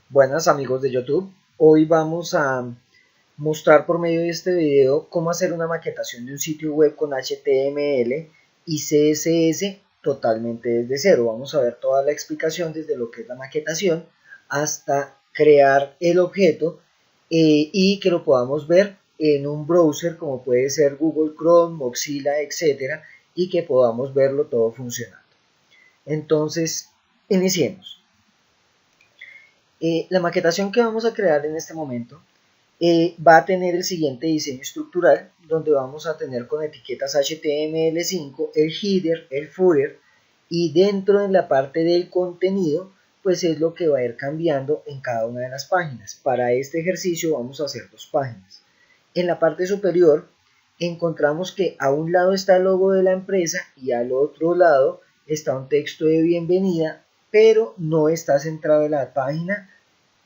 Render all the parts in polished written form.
Buenas amigos de YouTube, hoy vamos a mostrar por medio de este video cómo hacer una maquetación de un sitio web con HTML y CSS totalmente desde cero. Vamos a ver toda la explicación desde lo que es la maquetación hasta crear el objeto y que lo podamos ver en un browser como puede ser Google Chrome, Mozilla, etcétera, y que podamos verlo todo funcionando. Entonces, iniciemos. La maquetación que vamos a crear en este momento va a tener el siguiente diseño estructural, donde vamos a tener con etiquetas HTML5 el header, el footer, y dentro de la parte del contenido, pues es lo que va a ir cambiando en cada una de las páginas. Para este ejercicio vamos a hacer dos páginas. En la parte superior encontramos que a un lado está el logo de la empresa y al otro lado está un texto de bienvenida, pero no está centrado en la página,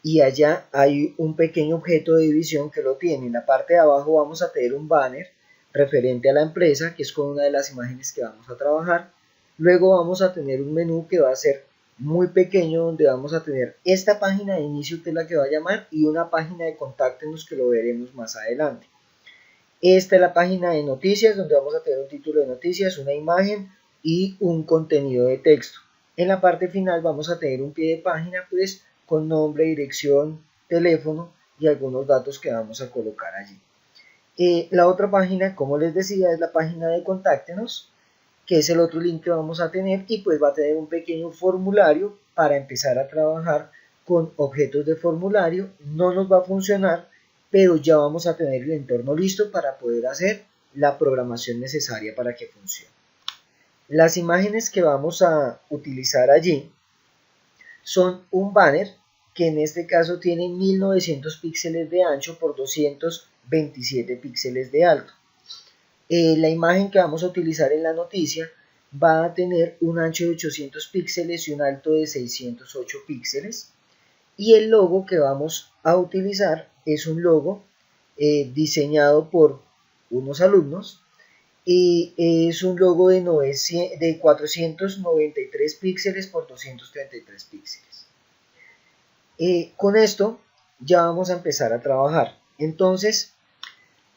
y allá hay un pequeño objeto de división que lo tiene. En la parte de abajo vamos a tener un banner referente a la empresa, que es con una de las imágenes que vamos a trabajar. Luego vamos a tener un menú que va a ser muy pequeño, donde vamos a tener esta página de inicio, que es la que va a llamar, y una página de contáctenos que lo veremos más adelante. Esta es la página de noticias, donde vamos a tener un título de noticias, una imagen y un contenido de texto. En la parte final vamos a tener un pie de página, pues, con nombre, dirección, teléfono y algunos datos que vamos a colocar allí. La otra página, como les decía, es la página de contáctenos, que es el otro link que vamos a tener, y pues va a tener un pequeño formulario para empezar a trabajar con objetos de formulario. No nos va a funcionar, pero ya vamos a tener el entorno listo para poder hacer la programación necesaria para que funcione. Las imágenes que vamos a utilizar allí son un banner que en este caso tiene 1900 píxeles de ancho por 227 píxeles de alto. La imagen que vamos a utilizar en la noticia va a tener un ancho de 800 píxeles y un alto de 608 píxeles. Y el logo que vamos a utilizar es un logo diseñado por unos alumnos, y es un logo de 493 píxeles por 233 píxeles. Con esto ya vamos a empezar a trabajar. Entonces,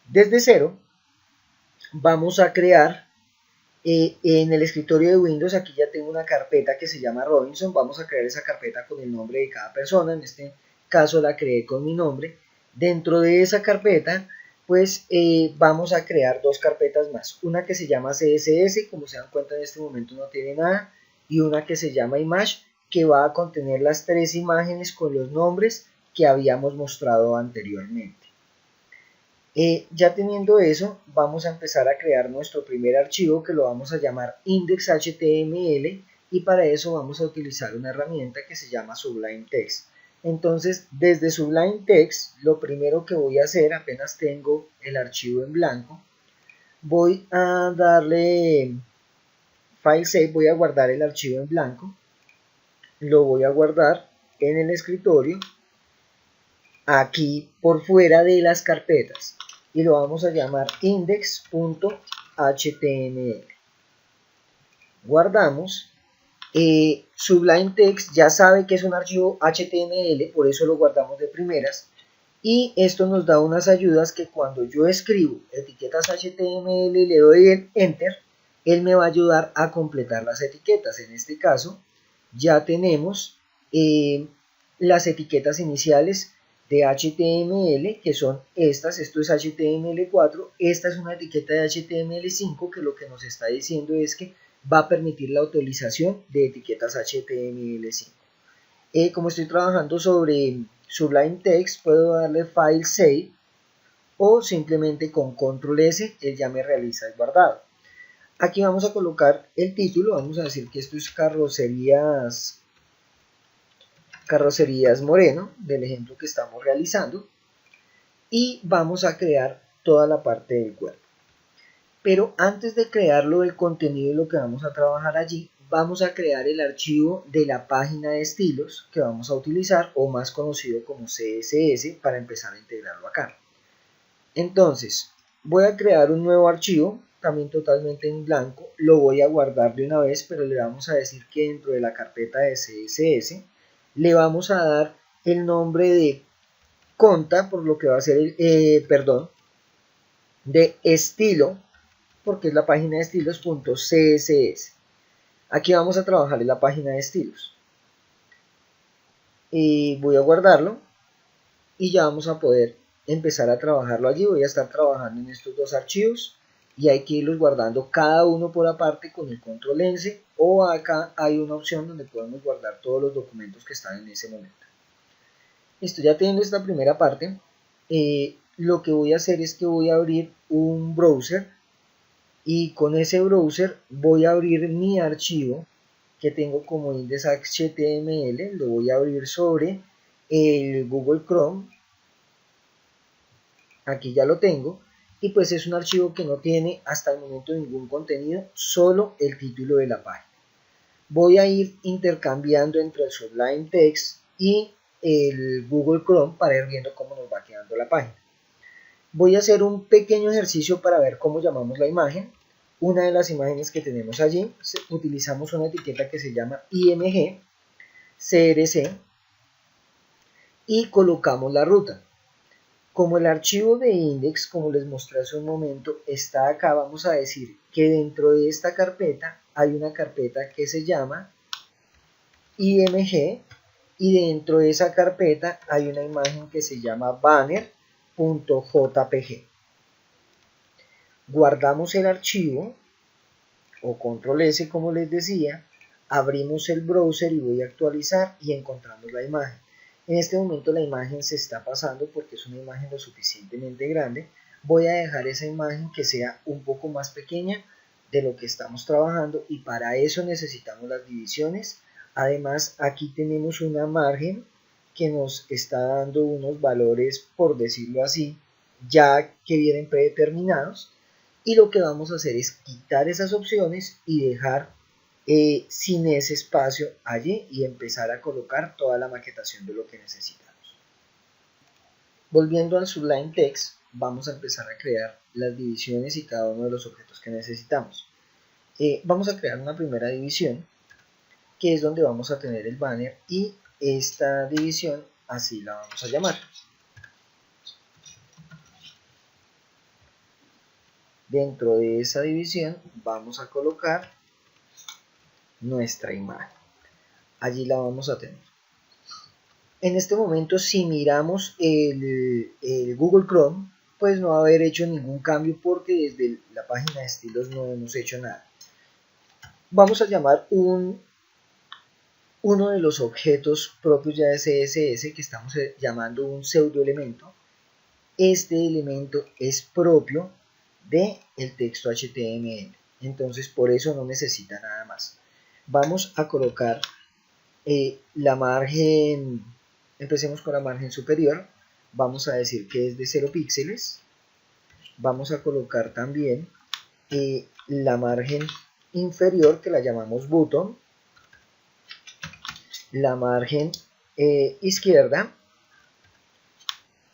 desde cero vamos a crear en el escritorio de Windows. Aquí ya tengo una carpeta que se llama Robinson. Vamos a crear esa carpeta con el nombre de cada persona. En este caso la creé con mi nombre. Dentro de esa carpeta, pues vamos a crear dos carpetas más. Una que se llama CSS, como se dan cuenta en este momento no tiene nada, y una que se llama Image, que va a contener las tres imágenes con los nombres que habíamos mostrado anteriormente. Ya teniendo eso, vamos a empezar a crear nuestro primer archivo, que lo vamos a llamar index.html, y para eso vamos a utilizar una herramienta que se llama Sublime Text. Entonces, desde Sublime Text, lo primero que voy a hacer, apenas tengo el archivo en blanco, voy a darle File Save, voy a guardar el archivo en blanco, lo voy a guardar en el escritorio, aquí por fuera de las carpetas, y lo vamos a llamar index.html. Guardamos. Sublime Text ya sabe que es un archivo HTML, por eso lo guardamos de primeras, y esto nos da unas ayudas que cuando yo escribo etiquetas HTML y le doy el Enter, él me va a ayudar a completar las etiquetas. En este caso ya tenemos las etiquetas iniciales de HTML, que son estas. Esto es HTML4, esta es una etiqueta de HTML5, que lo que nos está diciendo es que va a permitir la utilización de etiquetas HTML5. Como estoy trabajando sobre Sublime Text, puedo darle File Save, o simplemente con Control S él ya me realiza el guardado. Aquí vamos a colocar el título, vamos a decir que esto es Carrocerías Moreno, del ejemplo que estamos realizando, y vamos a crear toda la parte del cuerpo. Pero antes de crearlo del contenido y lo que vamos a trabajar allí, vamos a crear el archivo de la página de estilos que vamos a utilizar, o más conocido como CSS, para empezar a integrarlo acá. Entonces, voy a crear un nuevo archivo, también totalmente en blanco, lo voy a guardar de una vez, pero le vamos a decir que dentro de la carpeta de CSS le vamos a dar el nombre de conta, por lo que va a ser de estilo, porque es la página de estilos.css. Aquí vamos a trabajar en la página de estilos. Voy a guardarlo y ya vamos a poder empezar a trabajarlo allí. Voy a estar trabajando en estos dos archivos y hay que irlos guardando cada uno por aparte con el control N, o acá hay una opción donde podemos guardar todos los documentos que están en ese momento. Listo, ya teniendo esta primera parte, lo que voy a hacer es que voy a abrir un browser y con ese browser voy a abrir mi archivo que tengo como index.html, lo voy a abrir sobre el Google Chrome. Aquí ya lo tengo y pues es un archivo que no tiene hasta el momento ningún contenido, solo el título de la página. Voy a ir intercambiando entre el Sublime Text y el Google Chrome para ir viendo cómo nos va quedando la página. Voy a hacer un pequeño ejercicio para ver cómo llamamos la imagen. Una de las imágenes que tenemos allí, utilizamos una etiqueta que se llama img crc y colocamos la ruta. Como el archivo de index, como les mostré hace un momento, está acá, vamos a decir que dentro de esta carpeta hay una carpeta que se llama img y dentro de esa carpeta hay una imagen que se llama banner.jpg. Guardamos el archivo o control S como les decía, abrimos el browser y voy a actualizar y encontramos la imagen. En este momento la imagen se está pasando porque es una imagen lo suficientemente grande. Voy a dejar esa imagen que sea un poco más pequeña de lo que estamos trabajando y para eso necesitamos las divisiones. Además aquí tenemos una margen que nos está dando unos valores, por decirlo así, ya que vienen predeterminados. Y lo que vamos a hacer es quitar esas opciones y dejar sin ese espacio allí y empezar a colocar toda la maquetación de lo que necesitamos. Volviendo al Sublime Text, vamos a empezar a crear las divisiones y cada uno de los objetos que necesitamos. Vamos a crear una primera división que es donde vamos a tener el banner y esta división así la vamos a llamar. Dentro de esa división vamos a colocar nuestra imagen. Allí la vamos a tener. En este momento, si miramos el Google Chrome, pues no va a haber hecho ningún cambio porque desde la página de estilos no hemos hecho nada. Vamos a llamar uno de los objetos propios ya de CSS que estamos llamando un pseudoelemento. Este elemento es propio del texto HTML, entonces por eso no necesita nada más. Vamos a colocar la margen, empecemos con la margen superior, vamos a decir que es de 0 píxeles. Vamos a colocar también la margen inferior que la llamamos button, la margen izquierda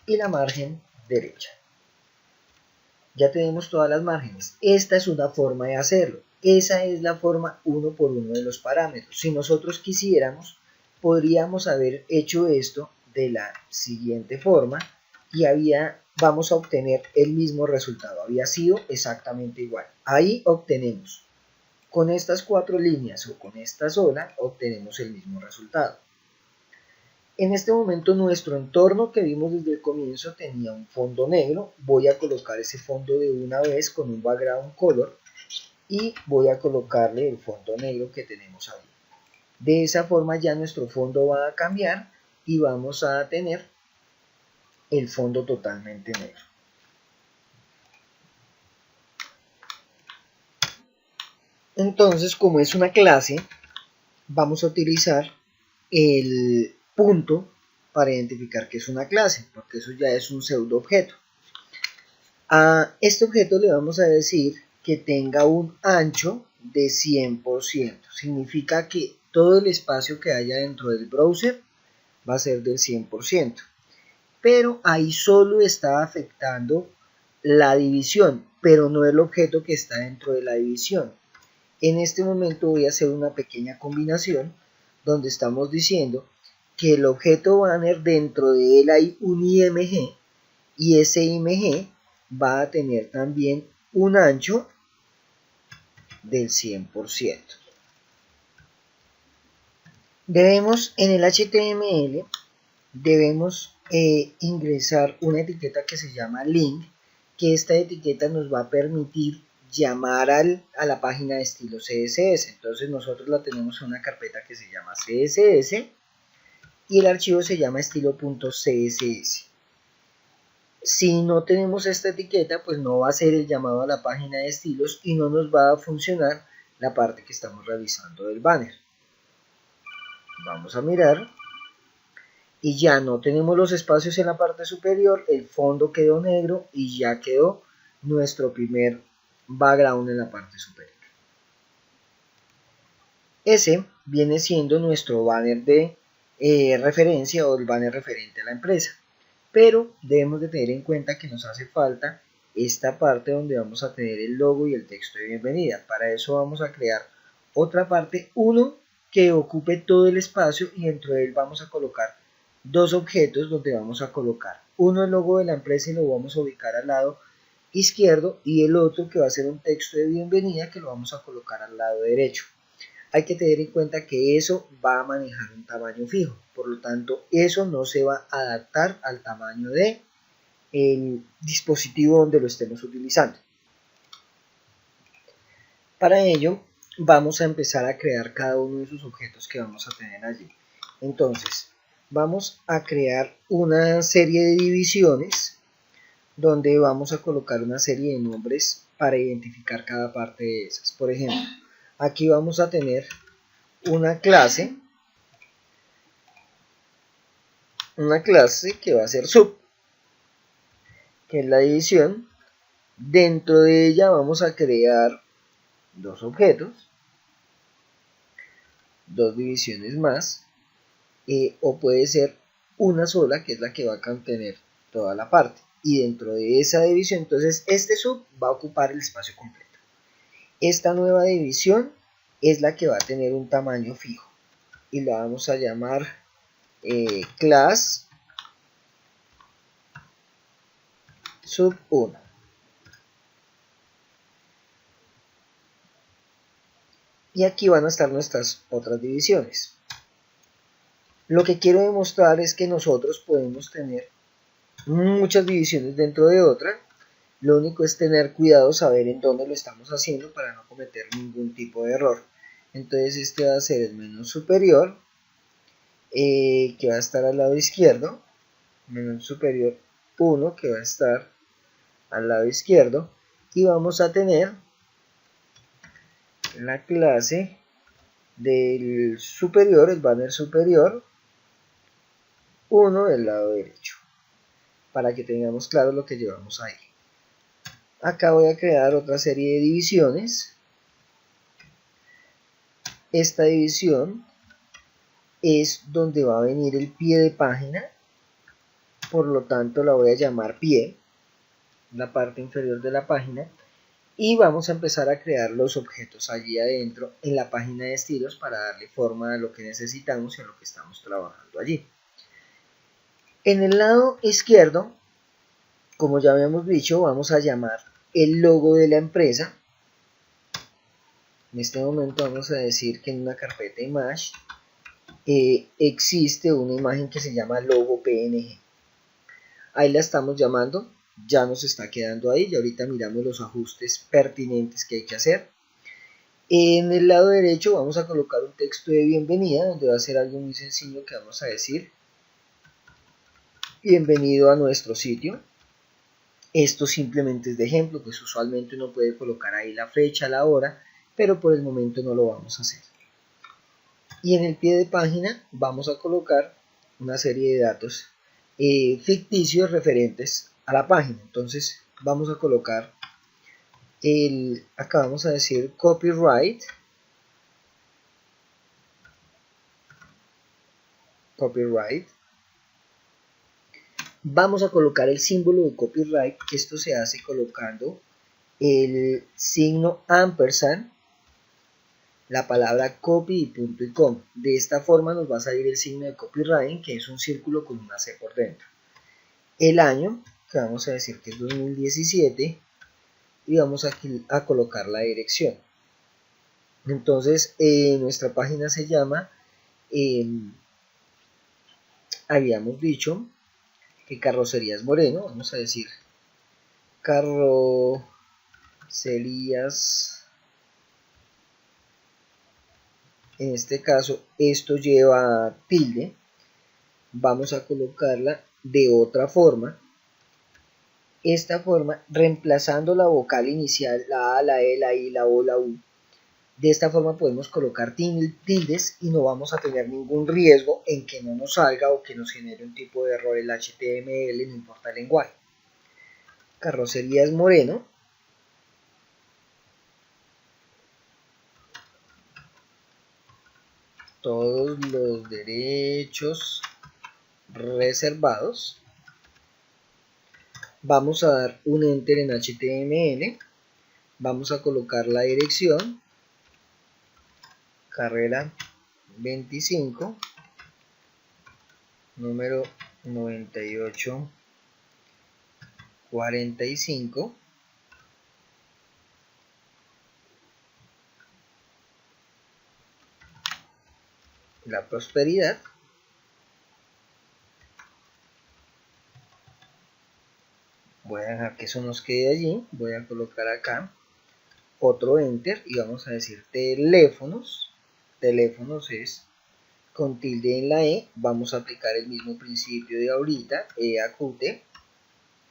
y la margen derecha. Ya tenemos todas las márgenes. Esta es una forma de hacerlo. Esa es la forma uno por uno de los parámetros. Si nosotros quisiéramos, podríamos haber hecho esto de la siguiente forma y vamos a obtener el mismo resultado. Había sido exactamente igual. Ahí obtenemos, con estas 4 líneas o con esta sola, obtenemos el mismo resultado. En este momento nuestro entorno que vimos desde el comienzo tenía un fondo negro. Voy a colocar ese fondo de una vez con un background color y voy a colocarle el fondo negro que tenemos ahí. De esa forma ya nuestro fondo va a cambiar y vamos a tener el fondo totalmente negro. Entonces, como es una clase, vamos a utilizar el punto para identificar que es una clase, porque eso ya es un pseudo objeto. A este objeto le vamos a decir que tenga un ancho de 100%. Significa que todo el espacio que haya dentro del browser va a ser del 100%. Pero ahí solo está afectando la división, pero no el objeto que está dentro de la división. En este momento voy a hacer una pequeña combinación donde estamos diciendo que el objeto banner dentro de él hay un IMG y ese IMG va a tener también un ancho del 100%. Debemos en el HTML ingresar una etiqueta que se llama link, que esta etiqueta nos va a permitir llamar a la página de estilo CSS. Entonces nosotros la tenemos en una carpeta que se llama CSS y el archivo se llama estilo.css. Si no tenemos esta etiqueta, pues no va a ser el llamado a la página de estilos y no nos va a funcionar la parte que estamos realizando del banner. Vamos a mirar y ya no tenemos los espacios en la parte superior, el fondo quedó negro y ya quedó nuestro primer background en la parte superior. Ese viene siendo nuestro banner de referencia o el banner referente a la empresa, pero debemos de tener en cuenta que nos hace falta esta parte donde vamos a tener el logo y el texto de bienvenida. Para eso vamos a crear otra parte, uno que ocupe todo el espacio y dentro de él vamos a colocar dos objetos donde vamos a colocar uno el logo de la empresa y lo vamos a ubicar al lado izquierdo y el otro que va a ser un texto de bienvenida que lo vamos a colocar al lado derecho. Hay que tener en cuenta que eso va a manejar un tamaño fijo, por lo tanto eso no se va a adaptar al tamaño de el dispositivo donde lo estemos utilizando. Para ello vamos a empezar a crear cada uno de esos objetos que vamos a tener allí. Entonces vamos a crear una serie de divisiones donde vamos a colocar una serie de nombres para identificar cada parte de esas. Por ejemplo, aquí vamos a tener una clase que va a ser sub, que es la división. Dentro de ella vamos a crear dos objetos, dos divisiones más, o puede ser una sola, que es la que va a contener toda la parte. Y dentro de esa división, entonces este sub va a ocupar el espacio completo. Esta nueva división es la que va a tener un tamaño fijo y la vamos a llamar class sub 1. Y aquí van a estar nuestras otras divisiones. Lo que quiero demostrar es que nosotros podemos tener muchas divisiones dentro de otra. Lo único es tener cuidado, saber en dónde lo estamos haciendo para no cometer ningún tipo de error. Entonces este va a ser el menú superior, que va a estar al lado izquierdo, menú superior 1 que va a estar al lado izquierdo, y vamos a tener la clase del superior, el banner superior 1 del lado derecho, para que tengamos claro lo que llevamos ahí. Acá voy a crear otra serie de divisiones. Esta división es donde va a venir el pie de página, por lo tanto la voy a llamar pie, la parte inferior de la página, y vamos a empezar a crear los objetos allí adentro en la página de estilos para darle forma a lo que necesitamos y a lo que estamos trabajando allí. En el lado izquierdo, como ya habíamos dicho, vamos a llamar el logo de la empresa. En este momento vamos a decir que en una carpeta image existe una imagen que se llama logo PNG. Ahí la estamos llamando, ya nos está quedando ahí y ahorita miramos los ajustes pertinentes que hay que hacer. En el lado derecho vamos a colocar un texto de bienvenida donde va a ser algo muy sencillo que vamos a decir: bienvenido a nuestro sitio. Esto simplemente es de ejemplo, pues usualmente uno puede colocar ahí la fecha, la hora, pero por el momento no lo vamos a hacer. Y en el pie de página vamos a colocar una serie de datos ficticios referentes a la página. Entonces vamos a colocar acá vamos a decir copyright, vamos a colocar el símbolo de copyright. Esto se hace colocando el signo ampersand la palabra copy y punto y coma. De esta forma nos va a salir el signo de copywriting, que es un círculo con una C por dentro. El año, que vamos a decir que es 2017, y vamos aquí a colocar la dirección. Entonces nuestra página se llama, habíamos dicho que Carrocerías Moreno, vamos a decir Carrocerías, en este caso esto lleva tilde, vamos a colocarla de otra forma. Esta forma, reemplazando la vocal inicial, la A, la E, la I, la O, la U. De esta forma podemos colocar tildes y no vamos a tener ningún riesgo en que no nos salga o que nos genere un tipo de error el HTML, no importa el lenguaje. Carrocerías Moreno. Todos los derechos reservados. Vamos a dar un enter en HTML, vamos a colocar la dirección, carrera 25, número 9845, La Prosperidad. Voy a dejar que eso nos quede allí, voy a colocar acá otro enter y vamos a decir teléfonos. Teléfonos es con tilde en la E, vamos a aplicar el mismo principio de ahorita, EAQT,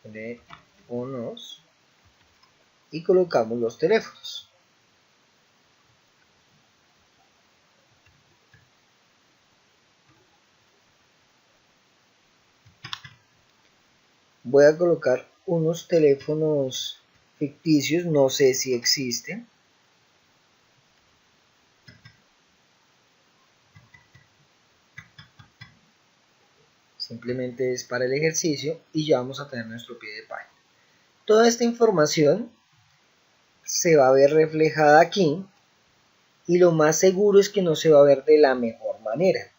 teléfonos, y colocamos los teléfonos. Voy a colocar unos teléfonos ficticios, no sé si existen. Simplemente es para el ejercicio y ya vamos a tener nuestro pie de página. Toda esta información se va a ver reflejada aquí y lo más seguro es que no se va a ver de la mejor manera.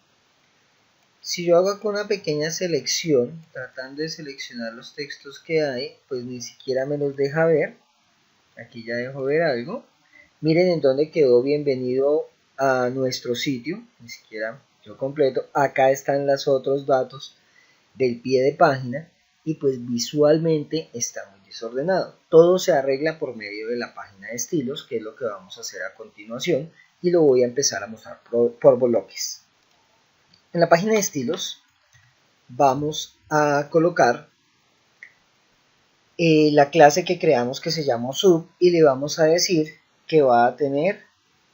Si yo hago acá una pequeña selección, tratando de seleccionar los textos que hay, pues ni siquiera me los deja ver. Aquí ya dejo ver algo. Miren en dónde quedó bienvenido a nuestro sitio, ni siquiera yo completo. Acá están los otros datos del pie de página y pues visualmente está muy desordenado. Todo se arregla por medio de la página de estilos, que es lo que vamos a hacer a continuación y lo voy a empezar a mostrar por bloques. En la página de estilos vamos a colocar la clase que creamos que se llama sub y le vamos a decir que va a tener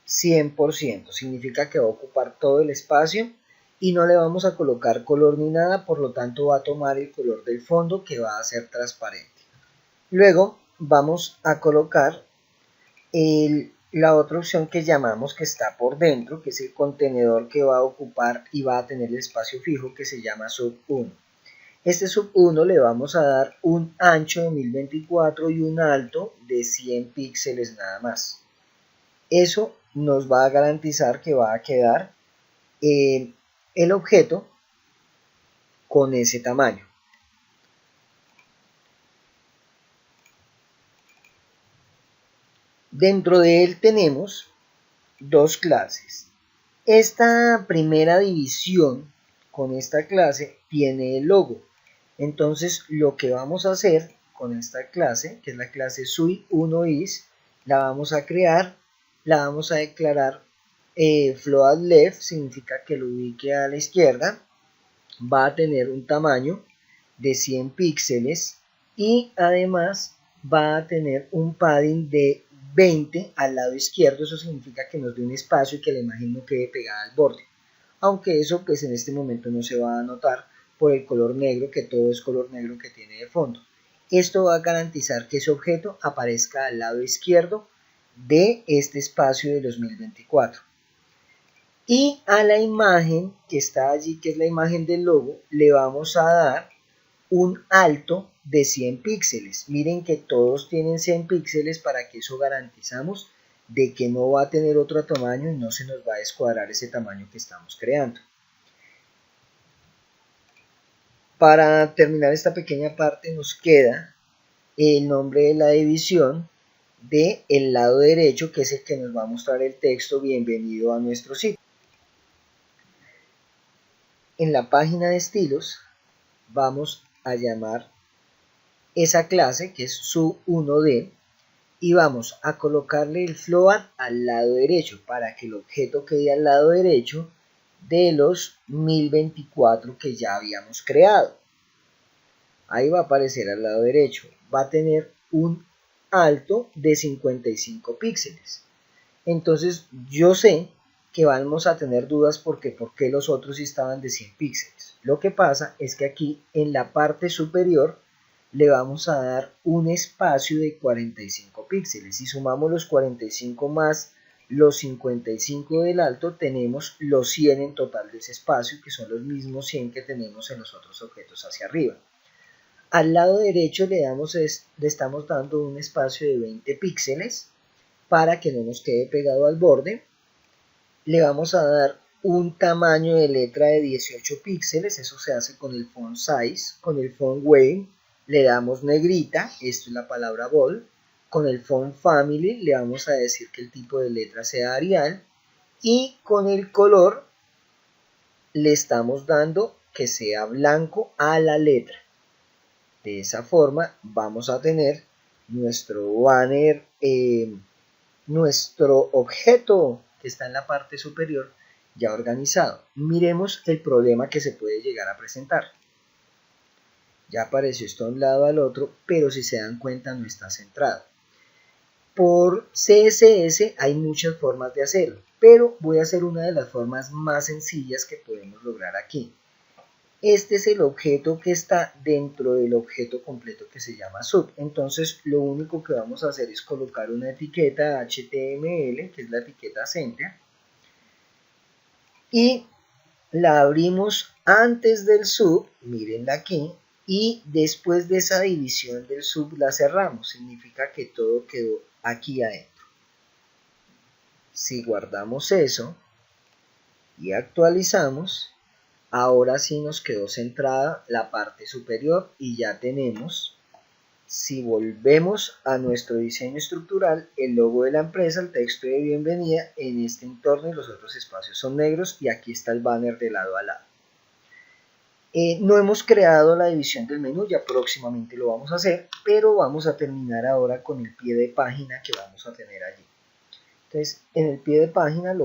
100%, significa que va a ocupar todo el espacio y no le vamos a colocar color ni nada, por lo tanto va a tomar el color del fondo que va a ser transparente. Luego vamos a colocar la otra opción que llamamos que está por dentro, que es el contenedor que va a ocupar y va a tener el espacio fijo que se llama sub 1. Este sub 1 le vamos a dar un ancho de 1024 y un alto de 100 píxeles nada más. Eso nos va a garantizar que va a quedar el objeto con ese tamaño. Dentro de él tenemos dos clases. Esta primera división con esta clase tiene el logo. Entonces lo que vamos a hacer con esta clase, que es la clase sui1is, la vamos a crear, la vamos a declarar float left, significa que lo ubique a la izquierda, va a tener un tamaño de 100 píxeles y además va a tener un padding de 20 al lado izquierdo. Eso significa que nos dé un espacio y que la imagen no quede pegada al borde, aunque eso pues en este momento no se va a notar por el color negro, que todo es color negro que tiene de fondo. Esto va a garantizar que ese objeto aparezca al lado izquierdo de este espacio de 2024. Y a la imagen que está allí, que es la imagen del logo, le vamos a dar un alto de 100 píxeles. Miren que todos tienen 100 píxeles, para que eso garantizamos de que no va a tener otro tamaño y no se nos va a descuadrar ese tamaño que estamos creando. Para terminar esta pequeña parte nos queda el nombre de la división del lado derecho, que es el que nos va a mostrar el texto bienvenido a nuestro sitio. En la página de estilos vamos a llamar esa clase que es sub1d y vamos a colocarle el float al lado derecho para que el objeto quede al lado derecho de los 1024 que ya habíamos creado. Ahí va a aparecer al lado derecho. Va a tener un alto de 55 píxeles. Entonces yo sé que vamos a tener dudas porque por qué los otros estaban de 100 píxeles. Lo que pasa es que aquí en la parte superior le vamos a dar un espacio de 45 píxeles. Si sumamos los 45 más los 55 del alto, tenemos los 100 en total de ese espacio, que son los mismos 100 que tenemos en los otros objetos hacia arriba. Al lado derecho le estamos dando un espacio de 20 píxeles para que no nos quede pegado al borde. Le vamos a dar un tamaño de letra de 18 píxeles, eso se hace con el font size. Con el font weight le damos negrita, esto es la palabra bold. Con el font family le vamos a decir que el tipo de letra sea Arial. Y con el color le estamos dando que sea blanco a la letra. De esa forma vamos a tener nuestro banner, nuestro objeto que está en la parte superior ya organizado. Miremos el problema que se puede llegar a presentar. Ya apareció esto a un lado al otro, pero si se dan cuenta no está centrado. Por CSS hay muchas formas de hacerlo, pero voy a hacer una de las formas más sencillas que podemos lograr aquí. Este es el objeto que está dentro del objeto completo que se llama sub. Entonces lo único que vamos a hacer es colocar una etiqueta HTML, que es la etiqueta center, y la abrimos antes del sub, mírenla aquí, y después de esa división del sub la cerramos. Significa que todo quedó aquí adentro. Si guardamos eso y actualizamos, ahora sí nos quedó centrada la parte superior y ya tenemos, si volvemos a nuestro diseño estructural, el logo de la empresa, el texto de bienvenida en este entorno y los otros espacios son negros y aquí está el banner de lado a lado. No hemos creado la división del menú, ya próximamente lo vamos a hacer, pero vamos a terminar ahora con el pie de página que vamos a tener allí. Entonces, en el pie de página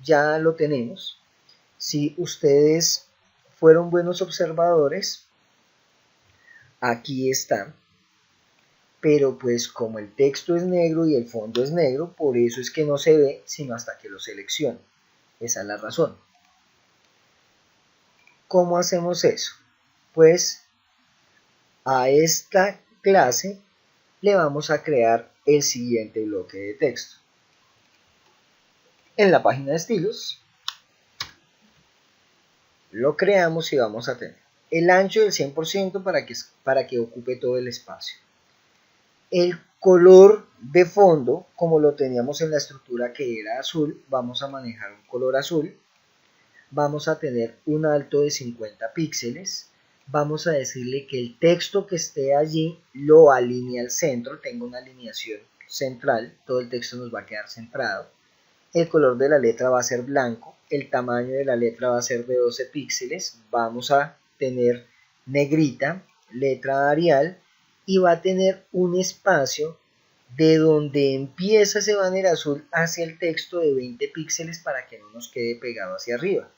ya lo tenemos. Si ustedes fueron buenos observadores, aquí está, pero pues como el texto es negro y el fondo es negro, por eso es que no se ve sino hasta que lo selecciono. Esa es la razón. ¿Cómo hacemos eso? Pues a esta clase le vamos a crear el siguiente bloque de texto. En la página de estilos lo creamos y vamos a tener el ancho del 100% para que ocupe todo el espacio. El color de fondo, como lo teníamos en la estructura que era azul, vamos a manejar un color azul. Vamos a tener un alto de 50 píxeles. Vamos a decirle que el texto que esté allí lo alinee al centro, tenga una alineación central, todo el texto nos va a quedar centrado. El color de la letra va a ser blanco, el tamaño de la letra va a ser de 12 píxeles, vamos a tener negrita, letra Arial, y va a tener un espacio de donde empieza ese banner azul hacia el texto de 20 píxeles para que no nos quede pegado hacia arriba.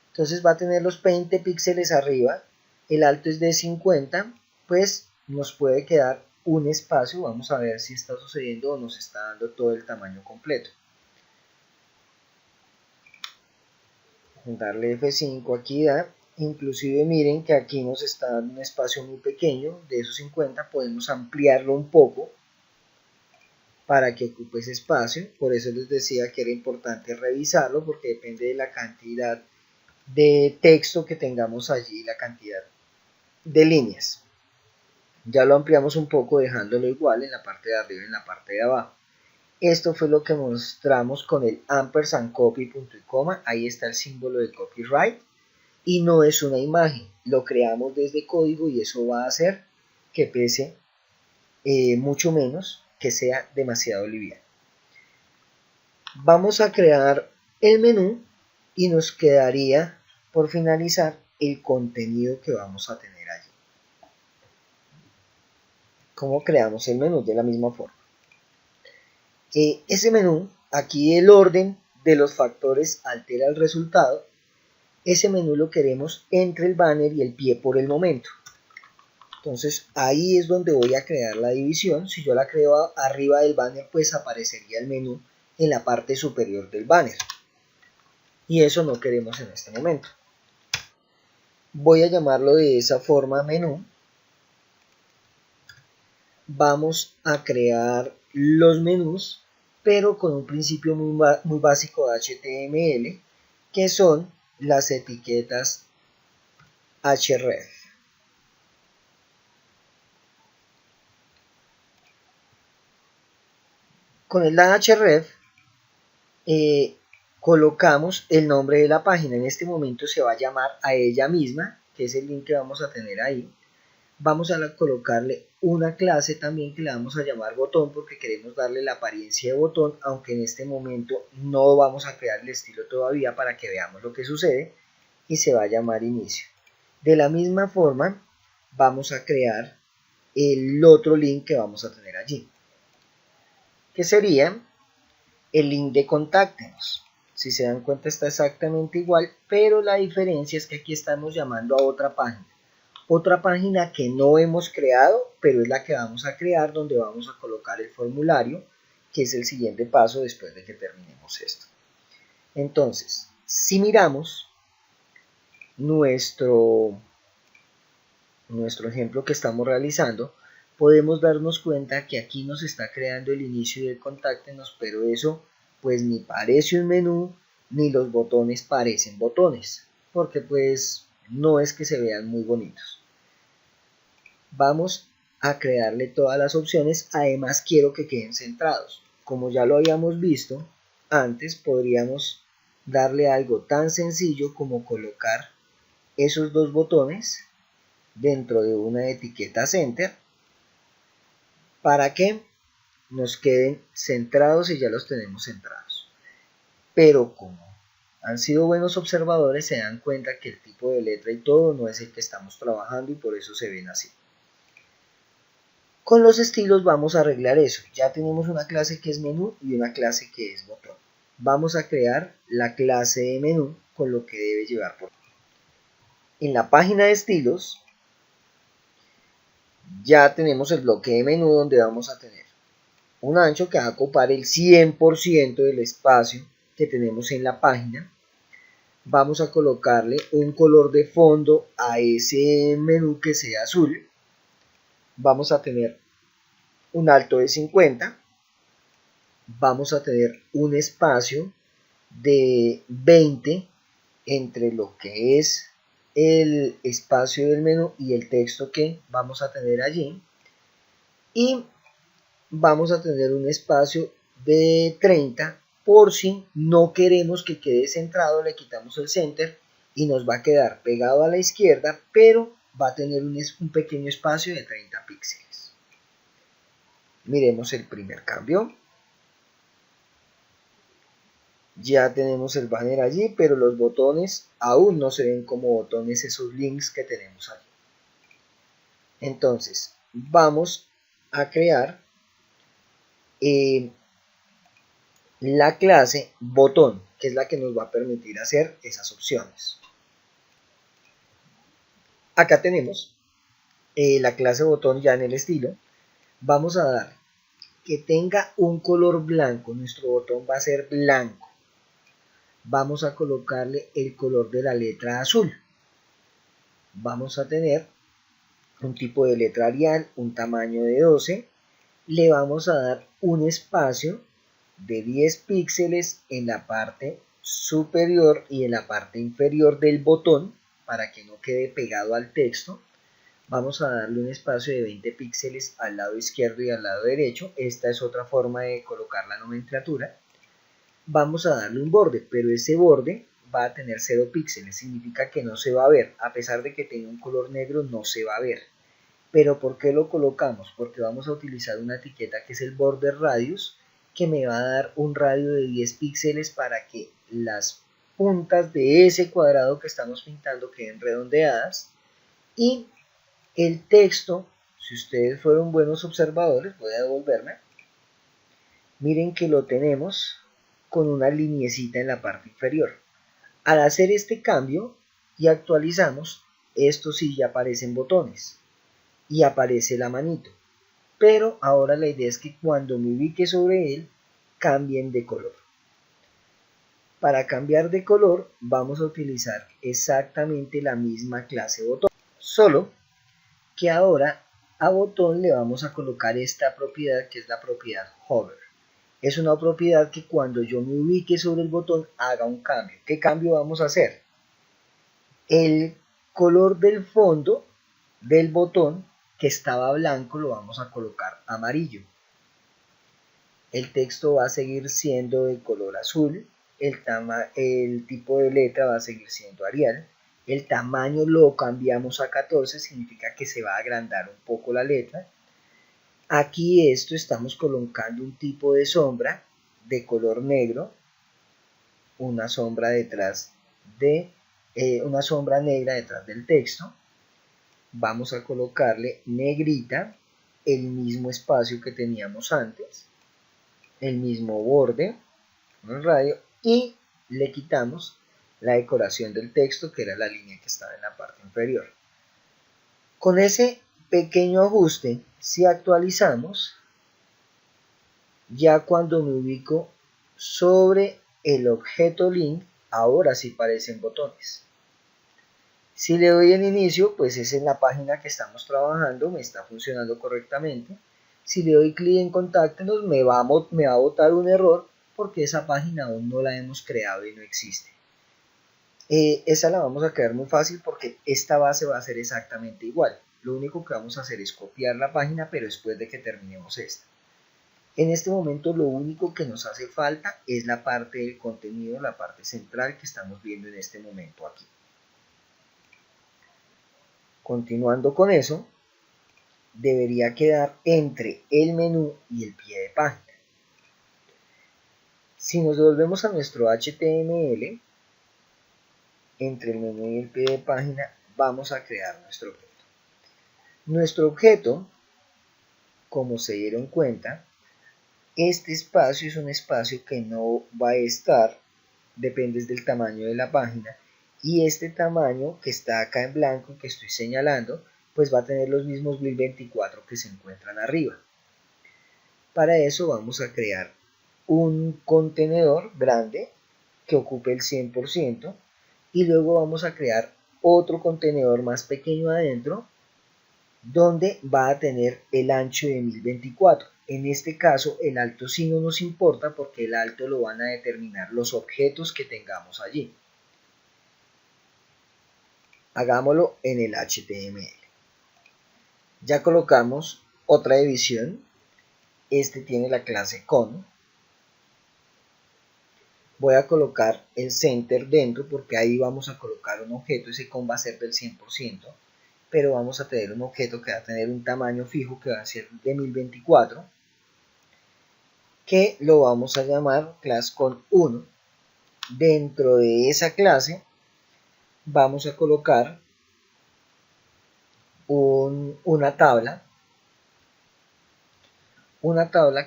Entonces va a tener los 20 píxeles arriba, el alto es de 50, pues nos puede quedar un espacio, vamos a ver si está sucediendo o nos está dando todo el tamaño completo. Darle F5 aquí da, inclusive miren que aquí nos está dando un espacio muy pequeño, de esos 50 podemos ampliarlo un poco para que ocupe ese espacio, por eso les decía que era importante revisarlo porque depende de la cantidad de texto que tengamos allí, la cantidad de líneas. Ya lo ampliamos un poco dejándolo igual en la parte de arriba y en la parte de abajo. Esto fue lo que mostramos con el ampersand copy punto y coma. Ahí está el símbolo de copyright. Y no es una imagen, lo creamos desde código y eso va a hacer que pese mucho menos, que sea demasiado liviano. Vamos a crear el menú y nos quedaría por finalizar el contenido que vamos a tener allí. ¿Cómo creamos el menú? De la misma forma. Ese menú, aquí el orden de los factores altera el resultado. Ese menú lo queremos entre el banner y el pie por el momento. Entonces ahí es donde voy a crear la división. Si yo la creo arriba del banner, pues aparecería el menú en la parte superior del banner. Y eso no queremos en este momento. Voy a llamarlo de esa forma menú. Vamos a crear los menús, pero con un principio muy básico de HTML, que son las etiquetas href. Con el href colocamos el nombre de la página. En este momento se va a llamar a ella misma, que es el link que vamos a tener ahí. Vamos a colocarle una clase también que le vamos a llamar botón, porque queremos darle la apariencia de botón, aunque en este momento no vamos a crear el estilo todavía para que veamos lo que sucede, y se va a llamar inicio. De la misma forma vamos a crear el otro link que vamos a tener allí, que sería el link de contáctenos. Si se dan cuenta está exactamente igual, pero la diferencia es que aquí estamos llamando a otra página. Otra página que no hemos creado, pero es la que vamos a crear, donde vamos a colocar el formulario, que es el siguiente paso después de que terminemos esto. Entonces, si miramos nuestro ejemplo que estamos realizando, podemos darnos cuenta que aquí nos está creando el inicio y el contáctenos, pero eso pues ni parece un menú, ni los botones parecen botones, porque pues no es que se vean muy bonitos. Vamos a crearle todas las opciones, además quiero que queden centrados. Como ya lo habíamos visto antes, podríamos darle algo tan sencillo como colocar esos dos botones dentro de una etiqueta center para que nos queden centrados y ya los tenemos centrados. Pero como han sido buenos observadores, se dan cuenta que el tipo de letra y todo no es el que estamos trabajando y por eso se ven así. Con los estilos vamos a arreglar eso. Ya tenemos una clase que es menú y una clase que es botón. Vamos a crear la clase de menú con lo que debe llevar por. En la página de estilos ya tenemos el bloque de menú donde vamos a tener un ancho que va a ocupar el 100% del espacio que tenemos en la página. Vamos a colocarle un color de fondo a ese menú que sea azul. Vamos a tener un alto de 50. Vamos a tener un espacio de 20 entre lo que es el espacio del menú y el texto que vamos a tener allí, y vamos a tener un espacio de 30 por si no queremos que quede centrado, le quitamos el center y nos va a quedar pegado a la izquierda, pero va a tener un pequeño espacio de 30 píxeles. Miremos el primer cambio. Ya tenemos el banner allí, pero los botones aún no se ven como botones, esos links que tenemos allí. Entonces, vamos a crear la clase botón, que es la que nos va a permitir hacer esas opciones. Acá tenemos la clase botón ya en el estilo. Vamos a dar que tenga un color blanco, nuestro botón va a ser blanco. Vamos a colocarle el color de la letra azul. Vamos a tener un tipo de letra Arial, un tamaño de 12. Le vamos a dar un espacio de 10 píxeles en la parte superior y en la parte inferior del botón para que no quede pegado al texto. Vamos a darle un espacio de 20 píxeles al lado izquierdo y al lado derecho. Esta es otra forma de colocar la nomenclatura. Vamos a darle un borde, pero ese borde va a tener 0 píxeles, significa que no se va a ver, a pesar de que tenga un color negro no se va a ver. Pero ¿por qué lo colocamos? Porque vamos a utilizar una etiqueta que es el border radius, que me va a dar un radio de 10 píxeles para que las puntas de ese cuadrado que estamos pintando queden redondeadas. Y el texto, si ustedes fueron buenos observadores, voy a devolverme, miren que lo tenemos con una liniecita en la parte inferior. Al hacer este cambio y actualizamos, estos sí ya aparecen botones y aparece la manito. Pero ahora la idea es que cuando me ubique sobre él, cambien de color. Para cambiar de color vamos a utilizar exactamente la misma clase botón, solo que ahora a botón le vamos a colocar esta propiedad que es la propiedad hover. Es una propiedad que cuando yo me ubique sobre el botón haga un cambio. ¿Qué cambio vamos a hacer? El color del fondo del botón que estaba blanco lo vamos a colocar amarillo. El texto va a seguir siendo de color azul, el tipo de letra va a seguir siendo Arial, el tamaño lo cambiamos a 14, significa que se va a agrandar un poco la letra. Aquí esto estamos colocando un tipo de sombra de color negro, una sombra detrás de una sombra negra detrás del texto. Vamos a colocarle negrita, el mismo espacio que teníamos antes, el mismo borde, un radio, y le quitamos la decoración del texto que era la línea que estaba en la parte inferior. Con ese pequeño ajuste, si actualizamos, ya cuando me ubico sobre el objeto link, ahora sí aparecen botones. Si le doy en inicio, pues es en la página que estamos trabajando, me está funcionando correctamente. Si le doy clic en contáctenos, me va a botar un error porque esa página aún no la hemos creado y no existe. Esa la vamos a crear muy fácil porque esta base va a ser exactamente igual. Lo único que vamos a hacer es copiar la página, pero después de que terminemos esta. En este momento lo único que nos hace falta es la parte del contenido, la parte central que estamos viendo en este momento aquí. Continuando con eso, debería quedar entre el menú y el pie de página. Si nos devolvemos a nuestro HTML, entre el menú y el pie de página vamos a crear nuestro objeto. Nuestro objeto, como se dieron cuenta, este espacio es un espacio que no va a estar, depende del tamaño de la página, y este tamaño que está acá en blanco que estoy señalando, pues va a tener los mismos 1024 que se encuentran arriba. Para eso vamos a crear un contenedor grande que ocupe el 100% y luego vamos a crear otro contenedor más pequeño adentro donde va a tener el ancho de 1024. En este caso el alto sí no nos importa porque el alto lo van a determinar los objetos que tengamos allí. Hagámoslo en el HTML. Ya colocamos otra división. Este tiene la clase con. Voy a colocar el center dentro porque ahí vamos a colocar un objeto. Ese con va a ser del 100%. Pero vamos a tener un objeto que va a tener un tamaño fijo que va a ser de 1024, que lo vamos a llamar class con 1. Dentro de esa clase vamos a colocar una tabla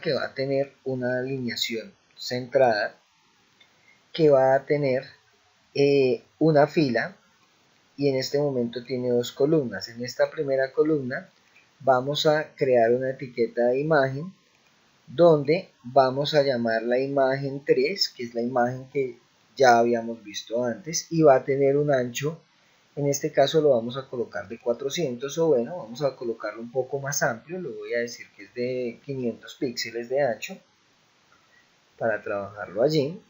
que va a tener una alineación centrada, que va a tener una fila y en este momento tiene dos columnas. En esta primera columna vamos a crear una etiqueta de imagen donde vamos a llamar la imagen 3, que es la imagen que ya habíamos visto antes, y va a tener un ancho, en este caso lo vamos a colocar de 400, o bueno, vamos a colocarlo un poco más amplio, lo voy a decir que es de 500 píxeles de ancho, para trabajarlo allí.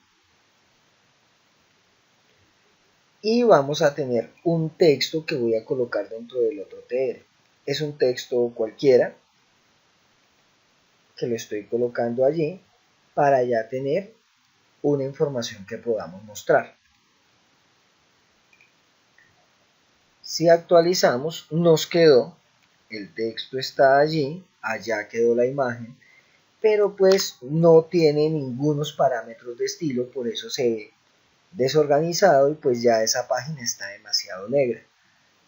Y vamos a tener un texto que voy a colocar dentro del otro TR. es un texto cualquiera que lo estoy colocando allí para ya tener una información que podamos mostrar. Si actualizamos, nos quedó, el texto está allí, allá quedó la imagen, pero pues no tiene ningunos parámetros de estilo, por eso se ve desorganizado y pues ya esa página está demasiado negra.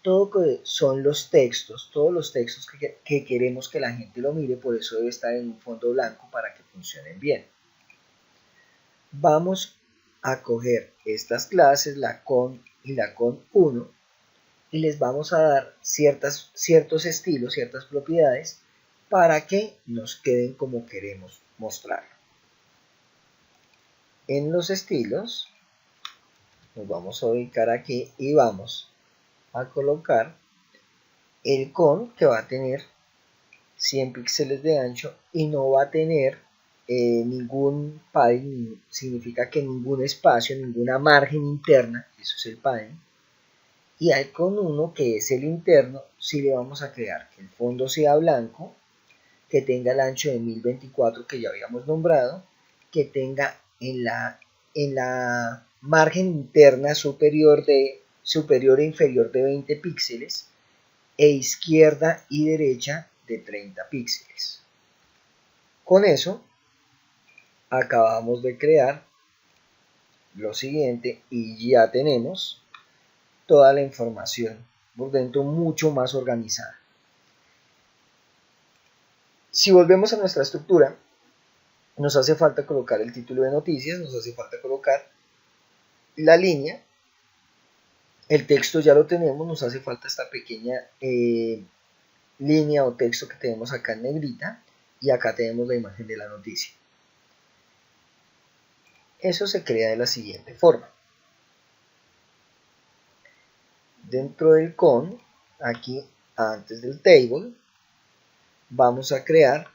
Todo son los textos, todos los textos que queremos que la gente lo mire, por eso debe estar en un fondo blanco para que funcionen bien. Vamos a coger estas clases, la con y la con 1, y les vamos a dar ciertos estilos, ciertas propiedades, para que nos queden como queremos mostrarlo. En los estilos, nos vamos a ubicar aquí y vamos a colocar el con, que va a tener 100 píxeles de ancho y no va a tener ningún padding, significa que ningún espacio, ninguna margen interna, eso es el padding. Y al con 1, que es el interno, sí le vamos a crear que el fondo sea blanco, que tenga el ancho de 1024 que ya habíamos nombrado, que tenga en la margen interna superior e inferior de 20 píxeles e izquierda y derecha de 30 píxeles. Con eso acabamos de crear lo siguiente y ya tenemos toda la información por dentro mucho más organizada. Si volvemos a nuestra estructura, nos hace falta colocar el título de noticias, nos hace falta colocar la línea, el texto ya lo tenemos, nos hace falta esta pequeña línea o texto que tenemos acá en negrita y acá tenemos la imagen de la noticia. Eso se crea de la siguiente forma. Dentro del con, aquí antes del table, vamos a crear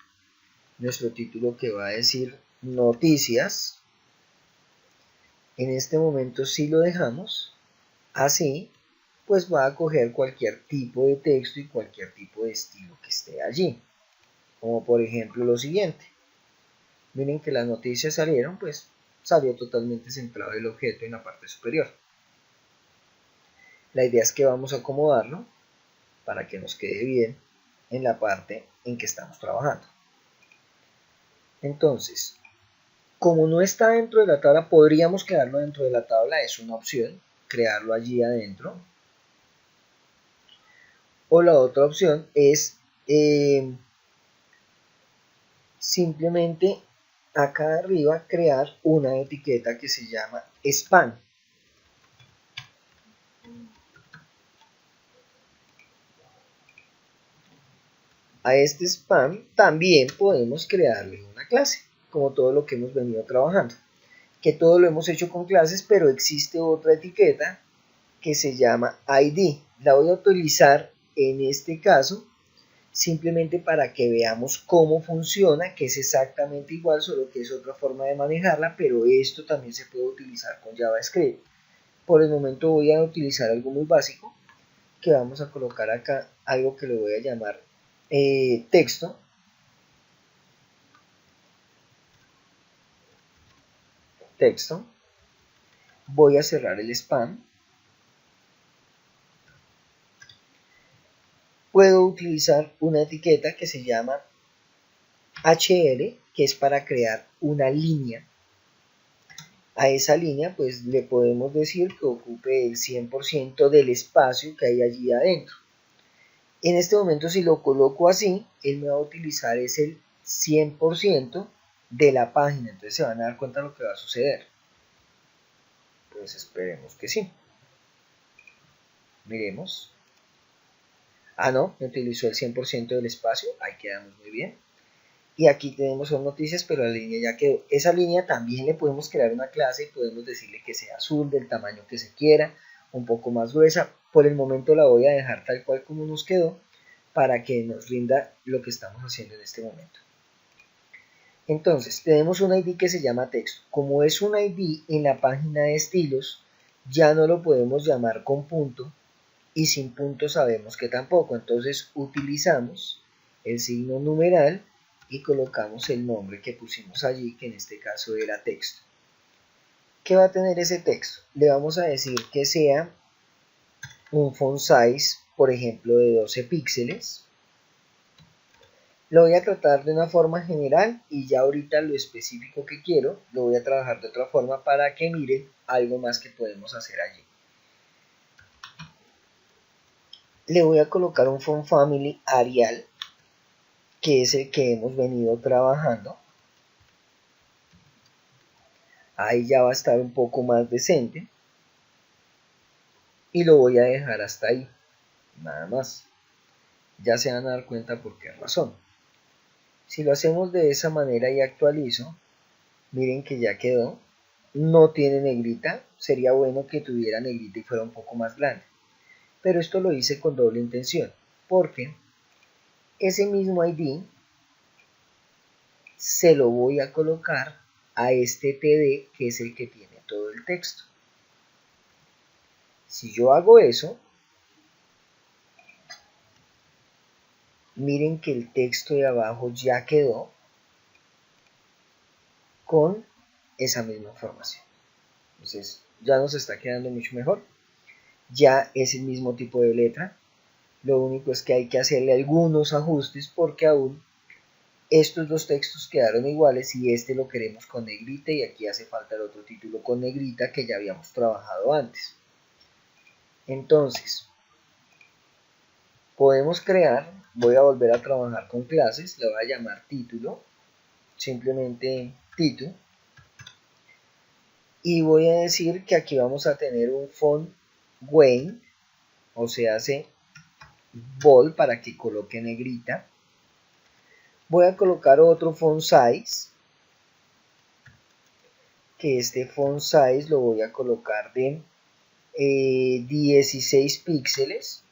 nuestro título que va a decir noticias. En este momento si lo dejamos así, pues va a coger cualquier tipo de texto y cualquier tipo de estilo que esté allí. Como por ejemplo lo siguiente. Miren que las noticias salieron, pues salió totalmente centrado el objeto en la parte superior. La idea es que vamos a acomodarlo para que nos quede bien en la parte en que estamos trabajando. Entonces, como no está dentro de la tabla, podríamos crearlo dentro de la tabla, es una opción, crearlo allí adentro. O la otra opción es simplemente acá arriba crear una etiqueta que se llama spam. A este spam también podemos crearle una clase, como todo lo que hemos venido trabajando, que todo lo hemos hecho con clases, pero existe otra etiqueta que se llama ID. La voy a utilizar en este caso simplemente para que veamos cómo funciona, que es exactamente igual, solo que es otra forma de manejarla, pero esto también se puede utilizar con JavaScript. Por el momento voy a utilizar algo muy básico, que vamos a colocar acá algo que lo voy a llamar texto. Texto. Voy a cerrar el spam. Puedo utilizar una etiqueta que se llama HL, que es para crear una línea. A esa línea pues le podemos decir que ocupe el 100% del espacio que hay allí adentro. En este momento si lo coloco así, él me va a utilizar es el 100% de la página, entonces se van a dar cuenta de lo que va a suceder. Pues esperemos que sí. Miremos. Ah, no, me utilizó el 100% del espacio, ahí quedamos muy bien. Y aquí tenemos son noticias, pero la línea ya quedó. Esa línea también le podemos crear una clase y podemos decirle que sea azul, del tamaño que se quiera, un poco más gruesa. Por el momento la voy a dejar tal cual como nos quedó, para que nos rinda lo que estamos haciendo en este momento. Entonces, tenemos un ID que se llama texto. Como es un ID en la página de estilos, ya no lo podemos llamar con punto, y sin punto sabemos que tampoco. Entonces utilizamos el signo numeral y colocamos el nombre que pusimos allí, que en este caso era texto. ¿Qué va a tener ese texto? Le vamos a decir que sea un font size, por ejemplo, de 12 píxeles. Lo voy a tratar de una forma general y ya ahorita lo específico que quiero lo voy a trabajar de otra forma para que miren algo más que podemos hacer allí. Le voy a colocar un font family Arial, que es el que hemos venido trabajando. Ahí ya va a estar un poco más decente. Y lo voy a dejar hasta ahí. Nada más. Ya se van a dar cuenta por qué razón. Si lo hacemos de esa manera y actualizo, miren que ya quedó. No tiene negrita. Sería bueno que tuviera negrita y fuera un poco más grande. Pero esto lo hice con doble intención. Porque ese mismo ID se lo voy a colocar a este TD, que es el que tiene todo el texto. Si yo hago eso, miren que el texto de abajo ya quedó con esa misma información. Entonces ya nos está quedando mucho mejor. Ya es el mismo tipo de letra. Lo único es que hay que hacerle algunos ajustes porque aún estos dos textos quedaron iguales y este lo queremos con negrita y aquí hace falta el otro título con negrita que ya habíamos trabajado antes. Entonces, podemos crear, voy a volver a trabajar con clases, le voy a llamar título, simplemente título. Y voy a decir que aquí vamos a tener un font Wayne, o sea, hace bold para que coloque negrita. Voy a colocar otro font size, que este font size lo voy a colocar de 16 píxeles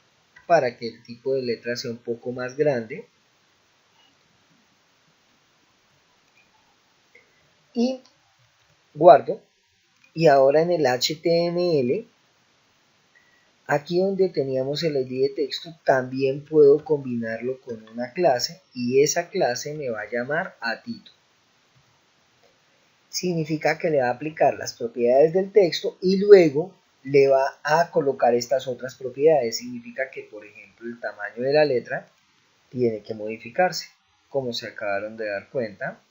para que el tipo de letra sea un poco más grande. Y guardo. Y ahora en el HTML, aquí donde teníamos el ID de texto, también puedo combinarlo con una clase y esa clase me va a llamar a título. Significa que le va a aplicar las propiedades del texto y luego le va a colocar estas otras propiedades. Significa que, por ejemplo, el tamaño de la letra tiene que modificarse. Como se acabaron de dar cuenta,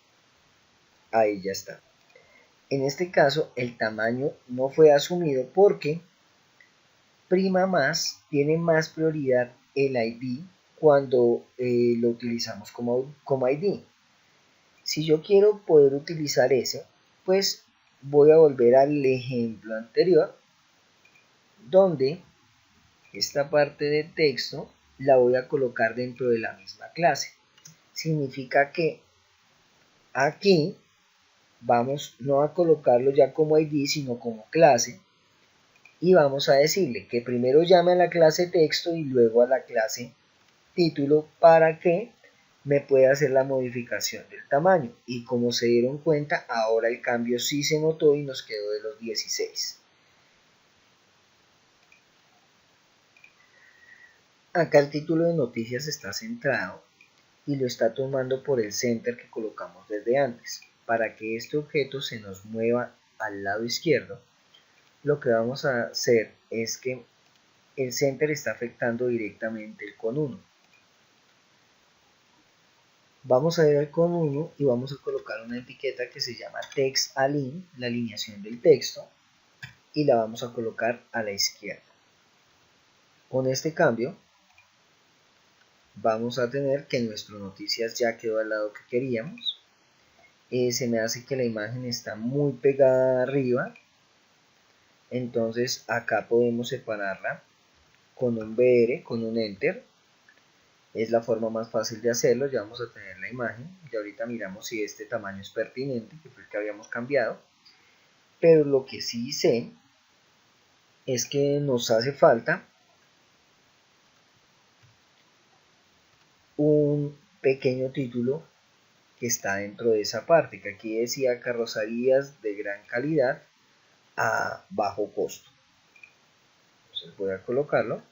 ahí ya está. En este caso, el tamaño no fue asumido porque prima más tiene más prioridad el ID cuando lo utilizamos como ID. Si yo quiero poder utilizar ese, pues voy a volver al ejemplo anterior, donde esta parte de texto la voy a colocar dentro de la misma clase. Significa que aquí vamos no a colocarlo ya como ID, sino como clase, y vamos a decirle que primero llame a la clase texto y luego a la clase título para que me pueda hacer la modificación del tamaño. Y como se dieron cuenta, ahora el cambio sí se notó y nos quedó de los 16. Acá el título de noticias está centrado y lo está tomando por el center que colocamos desde antes. Para que este objeto se nos mueva al lado izquierdo, lo que vamos a hacer es que el center está afectando directamente el con 1. Vamos a ir al con 1 y vamos a colocar una etiqueta que se llama text align, la alineación del texto, y la vamos a colocar a la izquierda. Con este cambio vamos a tener que nuestras noticias ya quedó al lado que queríamos. Se me hace que la imagen está muy pegada arriba, entonces acá podemos separarla con un BR, con un Enter. Es la forma más fácil de hacerlo. Ya vamos a tener la imagen y ahorita miramos si este tamaño es pertinente, que fue el que habíamos cambiado. Pero lo que sí sé es que nos hace falta un pequeño título que está dentro de esa parte, que aquí decía carrocerías de gran calidad a bajo costo. Entonces voy a colocarlo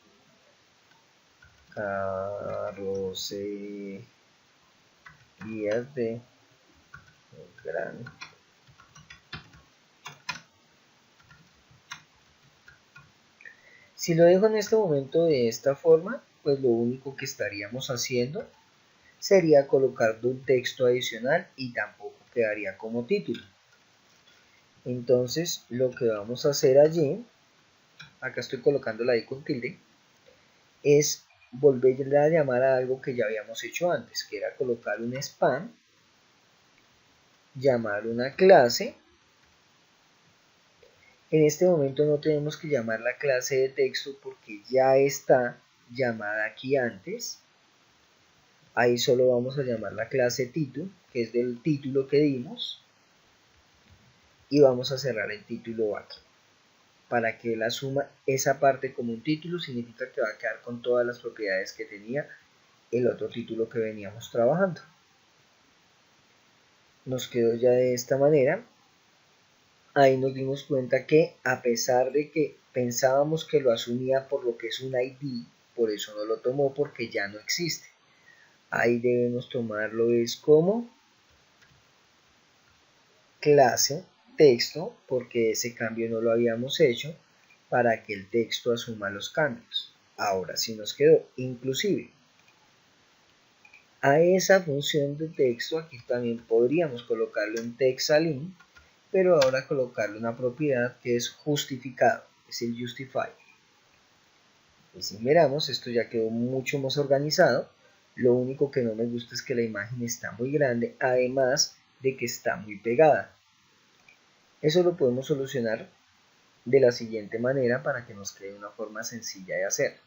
carrocerías de gran. Si lo dejo en este momento de esta forma, pues lo único que estaríamos haciendo sería colocar un texto adicional y tampoco quedaría como título. Entonces lo que vamos a hacer allí, acá estoy colocándola ahí con tilde, es volver a llamar a algo que ya habíamos hecho antes, que era colocar un span, llamar una clase. En este momento no tenemos que llamar la clase de texto porque ya está llamada aquí antes. Ahí solo vamos a llamar la clase título, que es del título que dimos, y vamos a cerrar el título aquí. Para que él asuma esa parte como un título, significa que va a quedar con todas las propiedades que tenía el otro título que veníamos trabajando. Nos quedó ya de esta manera. Ahí nos dimos cuenta que a pesar de que pensábamos que lo asumía por lo que es un ID, por eso no lo tomó porque ya no existe. Ahí debemos tomarlo es como clase texto, porque ese cambio no lo habíamos hecho para que el texto asuma los cambios. Ahora sí nos quedó. Inclusive a esa función de texto aquí también podríamos colocarlo en textalign, pero ahora colocarle una propiedad que es justificado, es el justify. Y si miramos, esto ya quedó mucho más organizado. Lo único que no me gusta es que la imagen está muy grande, además de que está muy pegada. Eso lo podemos solucionar de la siguiente manera para que nos quede una forma sencilla de hacer.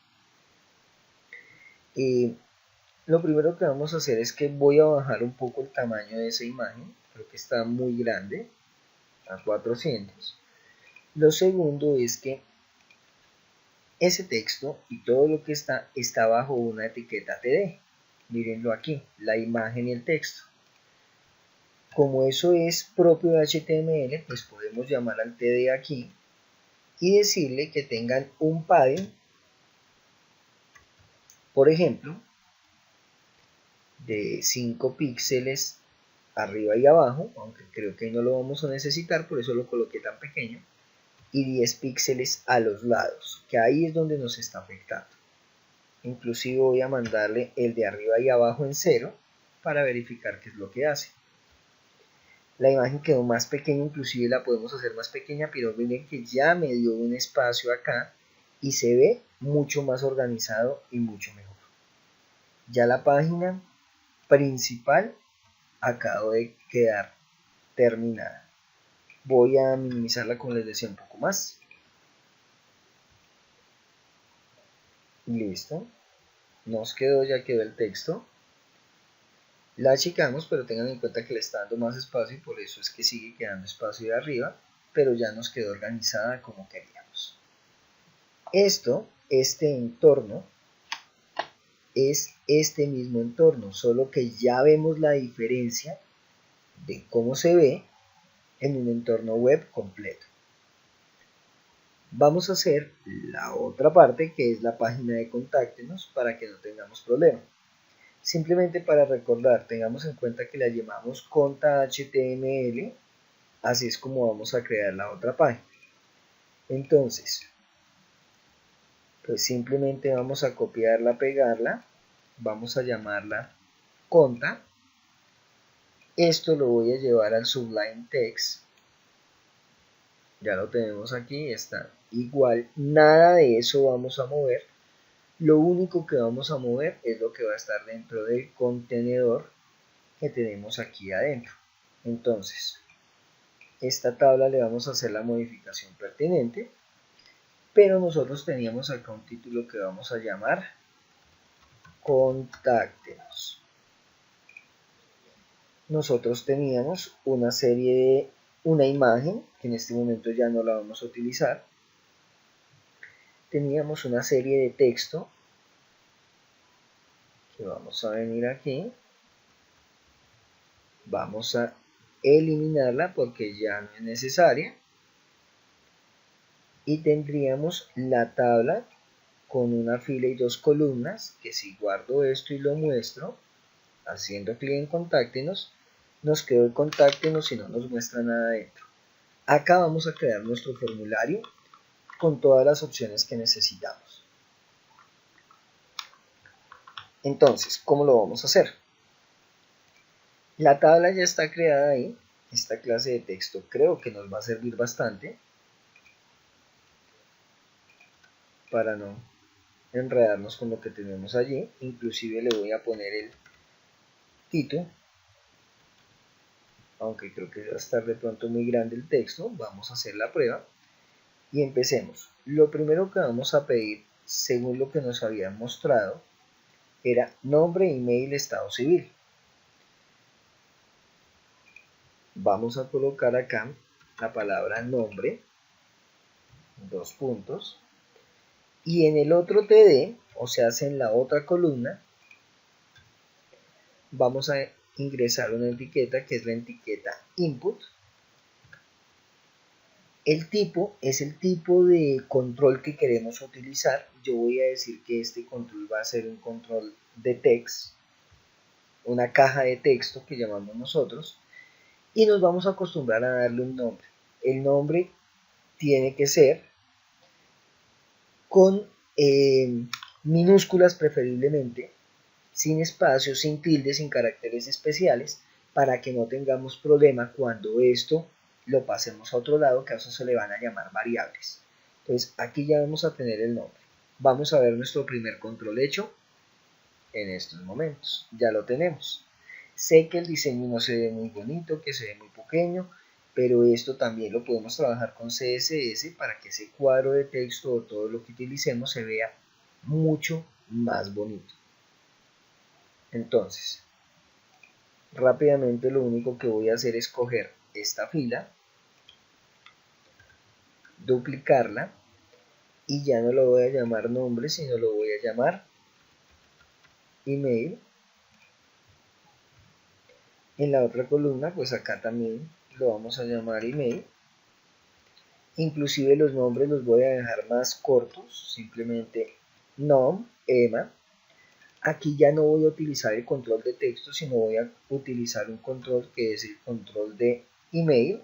Lo primero que vamos a hacer es que voy a bajar un poco el tamaño de esa imagen. Creo que está muy grande, a 400. Lo segundo es que ese texto y todo lo que está bajo una etiqueta TD. Mírenlo aquí, la imagen y el texto. Como eso es propio de HTML, pues podemos llamar al TD aquí y decirle que tengan un padding, por ejemplo, de 5 píxeles arriba y abajo, aunque creo que no lo vamos a necesitar, por eso lo coloqué tan pequeño, y 10 píxeles a los lados, que ahí es donde nos está afectando. Inclusive voy a mandarle el de arriba y abajo en 0 para verificar qué es lo que hace. La imagen quedó más pequeña, inclusive la podemos hacer más pequeña, pero miren que ya me dio un espacio acá y se ve mucho más organizado y mucho mejor. Ya la página principal acabó de quedar terminada. Voy a minimizarla como les decía un poco más. Listo. Nos quedó, ya quedó el texto. La achicamos, pero tengan en cuenta que le está dando más espacio y por eso es que sigue quedando espacio de arriba, pero ya nos quedó organizada como queríamos. Este entorno, es este mismo entorno, solo que ya vemos la diferencia de cómo se ve en un entorno web completo. Vamos a hacer la otra parte, que es la página de contáctenos, para que no tengamos problema. Simplemente para recordar, tengamos en cuenta que la llamamos conta HTML, así es como vamos a crear la otra página. Entonces, pues simplemente vamos a copiarla, pegarla, vamos a llamarla conta. Esto lo voy a llevar al Sublime Text. Ya lo tenemos aquí, está igual, nada de eso vamos a mover. Lo único que vamos a mover es lo que va a estar dentro del contenedor que tenemos aquí adentro. Entonces, esta tabla le vamos a hacer la modificación pertinente, pero nosotros teníamos acá un título que vamos a llamar Contáctenos. Nosotros teníamos una imagen, que en este momento ya no la vamos a utilizar. Teníamos una serie de texto, que vamos a venir aquí. Vamos a eliminarla porque ya no es necesaria. Y tendríamos la tabla con una fila y dos columnas, que si guardo esto y lo muestro, haciendo clic en Contáctenos, nos quedó el Contáctenos y no nos muestra nada dentro. Acá vamos a crear nuestro formulario con todas las opciones que necesitamos. Entonces, ¿cómo lo vamos a hacer? La tabla ya está creada ahí. Esta clase de texto creo que nos va a servir bastante para no enredarnos con lo que tenemos allí. Inclusive le voy a poner el título, aunque creo que va a estar de pronto muy grande el texto. Vamos a hacer la prueba y empecemos. Lo primero que vamos a pedir, según lo que nos habían mostrado, era nombre, email, estado civil. Vamos a colocar acá la palabra nombre, dos puntos, y en el otro TD, o sea, en la otra columna, vamos a ingresar una etiqueta que es la etiqueta input. El tipo es el tipo de control que queremos utilizar. Yo voy a decir que este control va a ser un control de text, una caja de texto que llamamos nosotros, y nos vamos a acostumbrar a darle un nombre. El nombre tiene que ser con minúsculas preferiblemente, sin espacios, sin tildes, sin caracteres especiales, para que no tengamos problema cuando esto lo pasemos a otro lado, que a eso se le van a llamar variables. Entonces aquí ya vamos a tener el nombre. Vamos a ver nuestro primer control hecho en estos momentos. Ya lo tenemos. Sé que el diseño no se ve muy bonito, que se ve muy pequeño, pero esto también lo podemos trabajar con CSS para que ese cuadro de texto o todo lo que utilicemos se vea mucho más bonito. Entonces, rápidamente lo único que voy a hacer es coger esta fila, duplicarla y ya no lo voy a llamar nombre, sino lo voy a llamar email. En la otra columna, pues acá también lo vamos a llamar email. Inclusive los nombres los voy a dejar más cortos, simplemente nom, ema. Aquí ya no voy a utilizar el control de texto, sino voy a utilizar un control que es el control de email.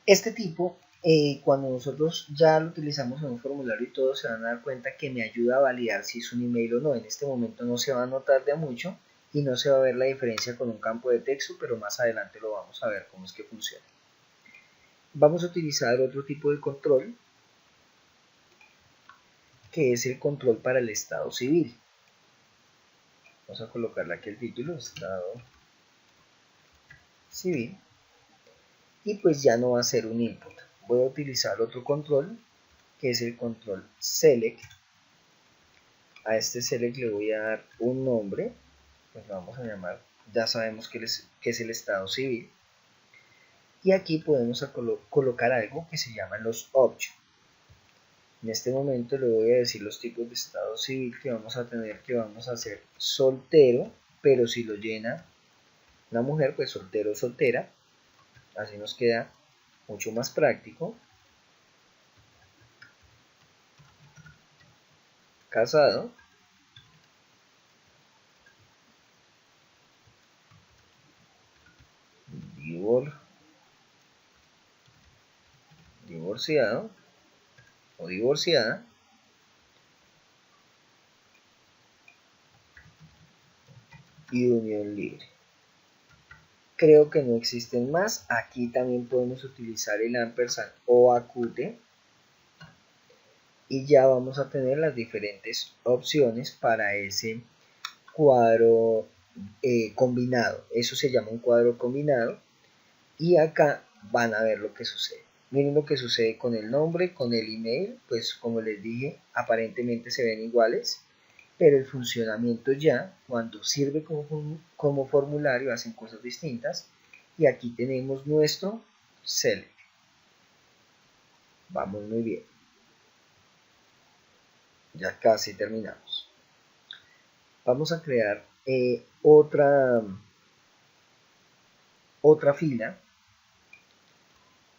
Este tipo, cuando nosotros ya lo utilizamos en un formulario y todo, se van a dar cuenta que me ayuda a validar si es un email o no. En este momento no se va a notar de mucho y no se va a ver la diferencia con un campo de texto, pero más adelante lo vamos a ver cómo es que funciona. Vamos a utilizar otro tipo de control, que es el control para el estado civil. Vamos a colocarle aquí el título, estado civil, y pues ya no va a ser un input. Voy a utilizar otro control, que es el control select. A este select le voy a dar un nombre, pues lo vamos a llamar, ya sabemos que es el estado civil, y aquí podemos colocar algo que se llaman los options. En este momento le voy a decir los tipos de estado civil que vamos a tener, que vamos a hacer soltero, pero si lo llena una mujer, pues soltero o soltera, así nos queda mucho más práctico. Casado, divorciado o divorciada, y unión libre. Creo que no existen más. Aquí también podemos utilizar el ampersand o acute y ya vamos a tener las diferentes opciones para ese cuadro combinado. Eso se llama un cuadro combinado y acá van a ver lo que sucede. Miren lo que sucede con el nombre, con el email, pues como les dije, aparentemente se ven iguales, pero el funcionamiento ya, cuando sirve como formulario, hacen cosas distintas. Y aquí tenemos nuestro select. Vamos muy bien. Ya casi terminamos. Vamos a crear otra fila.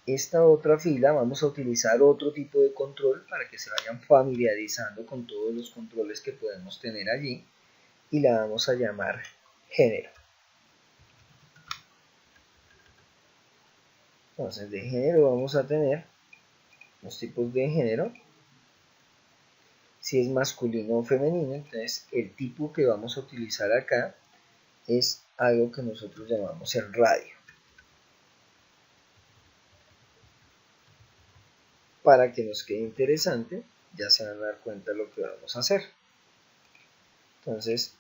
Esta otra fila vamos a utilizar otro tipo de control para que se vayan familiarizando con todos los controles que podemos tener allí, y la vamos a llamar género. Entonces de género vamos a tener los tipos de género, si es masculino o femenino. Entonces el tipo que vamos a utilizar acá es algo que nosotros llamamos el radio. Para que nos quede interesante, ya se van a dar cuenta de lo que vamos a hacer. Entonces,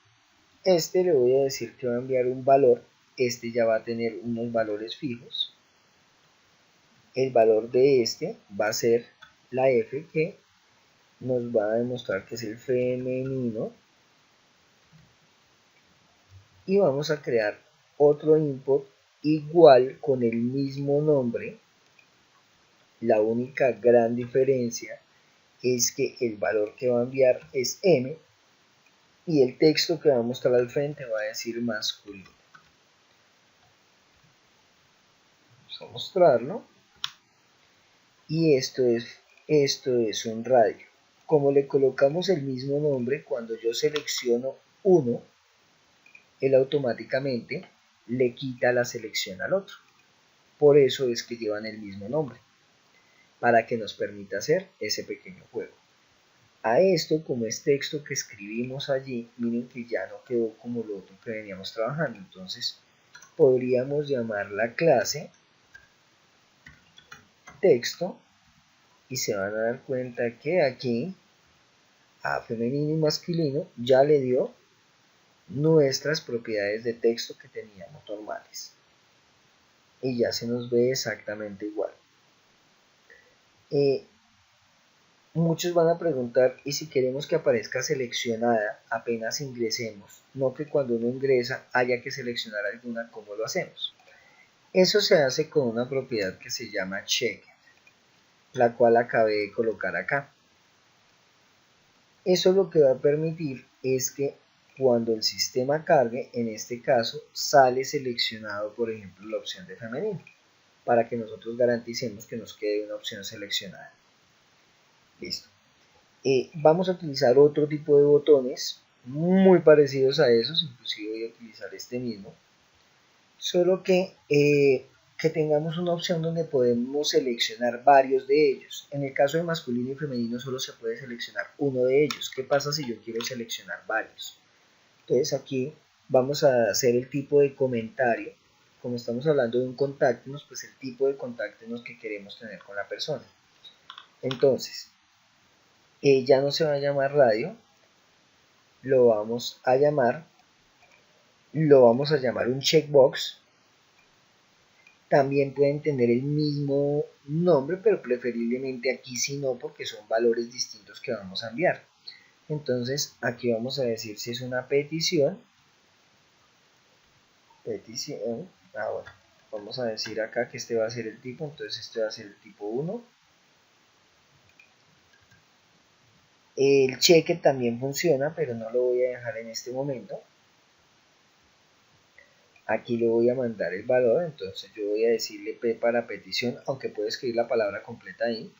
le voy a decir que va a enviar un valor. Ya va a tener unos valores fijos. El valor de va a ser la F, que nos va a demostrar que es el femenino. Y vamos a crear otro input igual con el mismo nombre. La única gran diferencia es que el valor que va a enviar es M, y el texto que va a mostrar al frente va a decir masculino. Vamos a mostrarlo. Y esto es un radio. Como le colocamos el mismo nombre, cuando yo selecciono uno, él automáticamente le quita la selección al otro. Por eso es que llevan el mismo nombre, para que nos permita hacer ese pequeño juego. A esto, como es texto que escribimos allí, miren que ya no quedó como lo otro que veníamos trabajando. Entonces podríamos llamar la clase texto, y se van a dar cuenta que aquí a femenino y masculino ya le dio nuestras propiedades de texto que teníamos normales, y ya se nos ve exactamente igual. Muchos van a preguntar, ¿y si queremos que aparezca seleccionada apenas ingresemos? No que cuando uno ingresa haya que seleccionar alguna, ¿cómo lo hacemos? Eso se hace con una propiedad que se llama check, la cual acabé de colocar acá. Eso lo que va a permitir es que cuando el sistema cargue, en este caso, sale seleccionado, por ejemplo, la opción de femenino, para que nosotros garanticemos que nos quede una opción seleccionada. Listo. Vamos a utilizar otro tipo de botones muy parecidos a esos, inclusive voy a utilizar este mismo, solo que tengamos una opción donde podemos seleccionar varios de ellos. En el caso de masculino y femenino solo se puede seleccionar uno de ellos. ¿Qué pasa si yo quiero seleccionar varios? Entonces aquí vamos a hacer el tipo de comentario. Como estamos hablando de un contáctenos, pues el tipo de contáctenos que queremos tener con la persona. Entonces, ya no se va a llamar radio, lo vamos a llamar un checkbox. También pueden tener el mismo nombre, pero preferiblemente aquí sí no, porque son valores distintos que vamos a enviar. Entonces aquí vamos a decir si es una petición. Bueno, vamos a decir acá que este va a ser el tipo, entonces este va a ser el tipo 1. El cheque también funciona, pero no lo voy a dejar en este momento. Aquí le voy a mandar el valor, entonces yo voy a decirle P para petición, aunque puedo escribir la palabra completa ahí,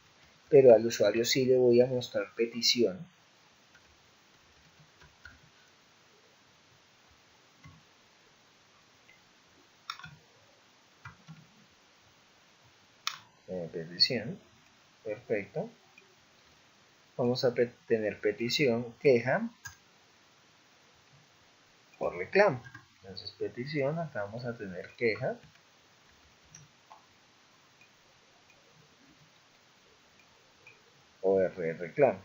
pero al usuario sí le voy a mostrar petición. Petición, perfecto. Vamos a tener petición, queja o reclamo. Entonces petición, acá vamos a tener queja o reclamo.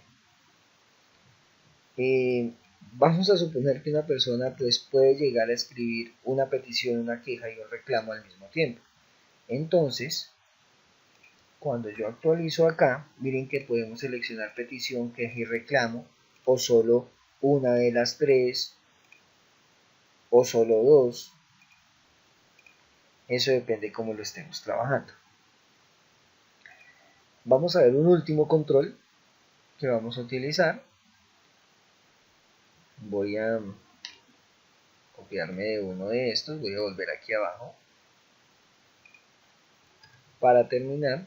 Vamos a suponer que una persona pues puede llegar a escribir una petición, una queja y un reclamo al mismo tiempo. Entonces, cuando yo actualizo acá, miren que podemos seleccionar petición, queja y reclamo, o solo una de las tres, o solo dos. Eso depende cómo lo estemos trabajando. Vamos a ver un último control que vamos a utilizar. Voy a apropiarme de uno de estos. Voy a volver aquí abajo. Para terminar,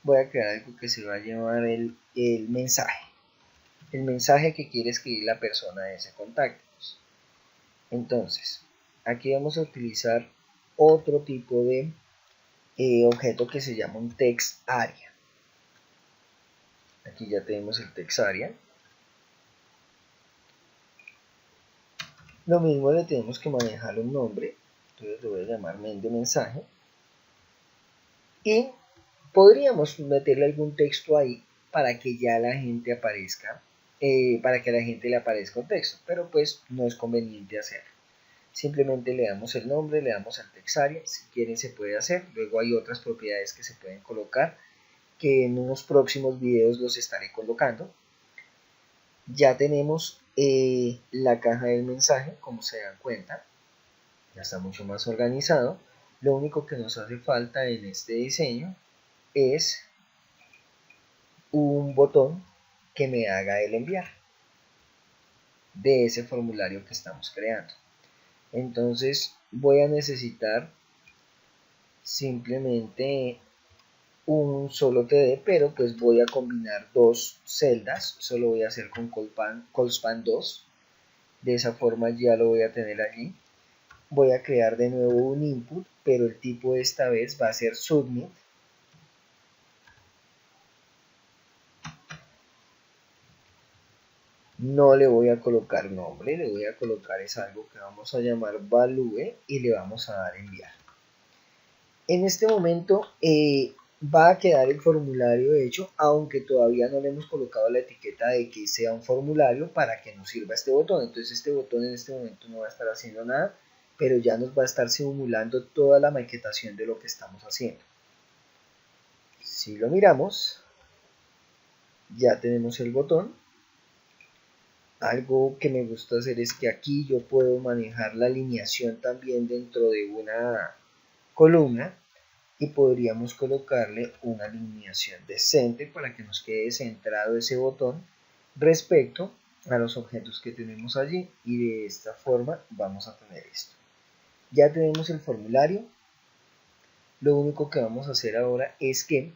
voy a crear algo que se va a llamar el mensaje. El mensaje que quiere escribir la persona de ese contacto. Entonces, aquí vamos a utilizar otro tipo de objeto que se llama un text area. Aquí ya tenemos el text area. Lo mismo le tenemos que manejar un nombre. Entonces le voy a llamar main de mensaje. Y podríamos meterle algún texto ahí para que ya la gente aparezca, para que a la gente le aparezca un texto, pero pues no es conveniente hacerlo. Simplemente le damos el nombre, le damos al text area, si quieren se puede hacer. Luego hay otras propiedades que se pueden colocar, que en unos próximos videos los estaré colocando. Ya tenemos la caja del mensaje, como se dan cuenta, ya está mucho más organizado. Lo único que nos hace falta en este diseño es un botón que me haga el enviar de ese formulario que estamos creando. Entonces voy a necesitar simplemente un solo TD, pero pues voy a combinar dos celdas. Eso lo voy a hacer con Colspan 2. De esa forma ya lo voy a tener allí. Voy a crear de nuevo un input, pero el tipo esta vez va a ser submit. No le voy a colocar nombre, le voy a colocar es algo que vamos a llamar value y le vamos a dar enviar. En este momento va a quedar el formulario hecho, aunque todavía no le hemos colocado la etiqueta de que sea un formulario para que nos sirva este botón. Entonces este botón en este momento no va a estar haciendo nada, pero ya nos va a estar simulando toda la maquetación de lo que estamos haciendo. Si lo miramos, ya tenemos el botón. Algo que me gusta hacer es que aquí yo puedo manejar la alineación también dentro de una columna y podríamos colocarle una alineación decente para que nos quede centrado ese botón respecto a los objetos que tenemos allí, y de esta forma vamos a tener esto. Ya tenemos el formulario. Lo único que vamos a hacer ahora es que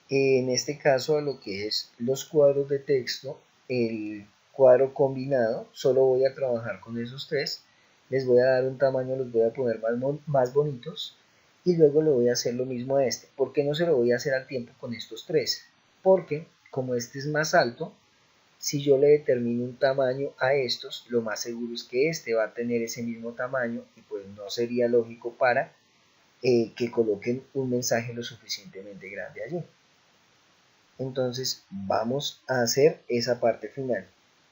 en este caso a lo que es los cuadros de texto, el cuadro combinado, solo voy a trabajar con esos tres. Les voy a dar un tamaño, los voy a poner más bonitos y luego le voy a hacer lo mismo a este. ¿Por qué no se lo voy a hacer al tiempo con estos tres? Porque como este es más alto, si yo le determino un tamaño a estos, lo más seguro es que este va a tener ese mismo tamaño y pues no sería lógico para que coloquen un mensaje lo suficientemente grande allí. Entonces vamos a hacer esa parte final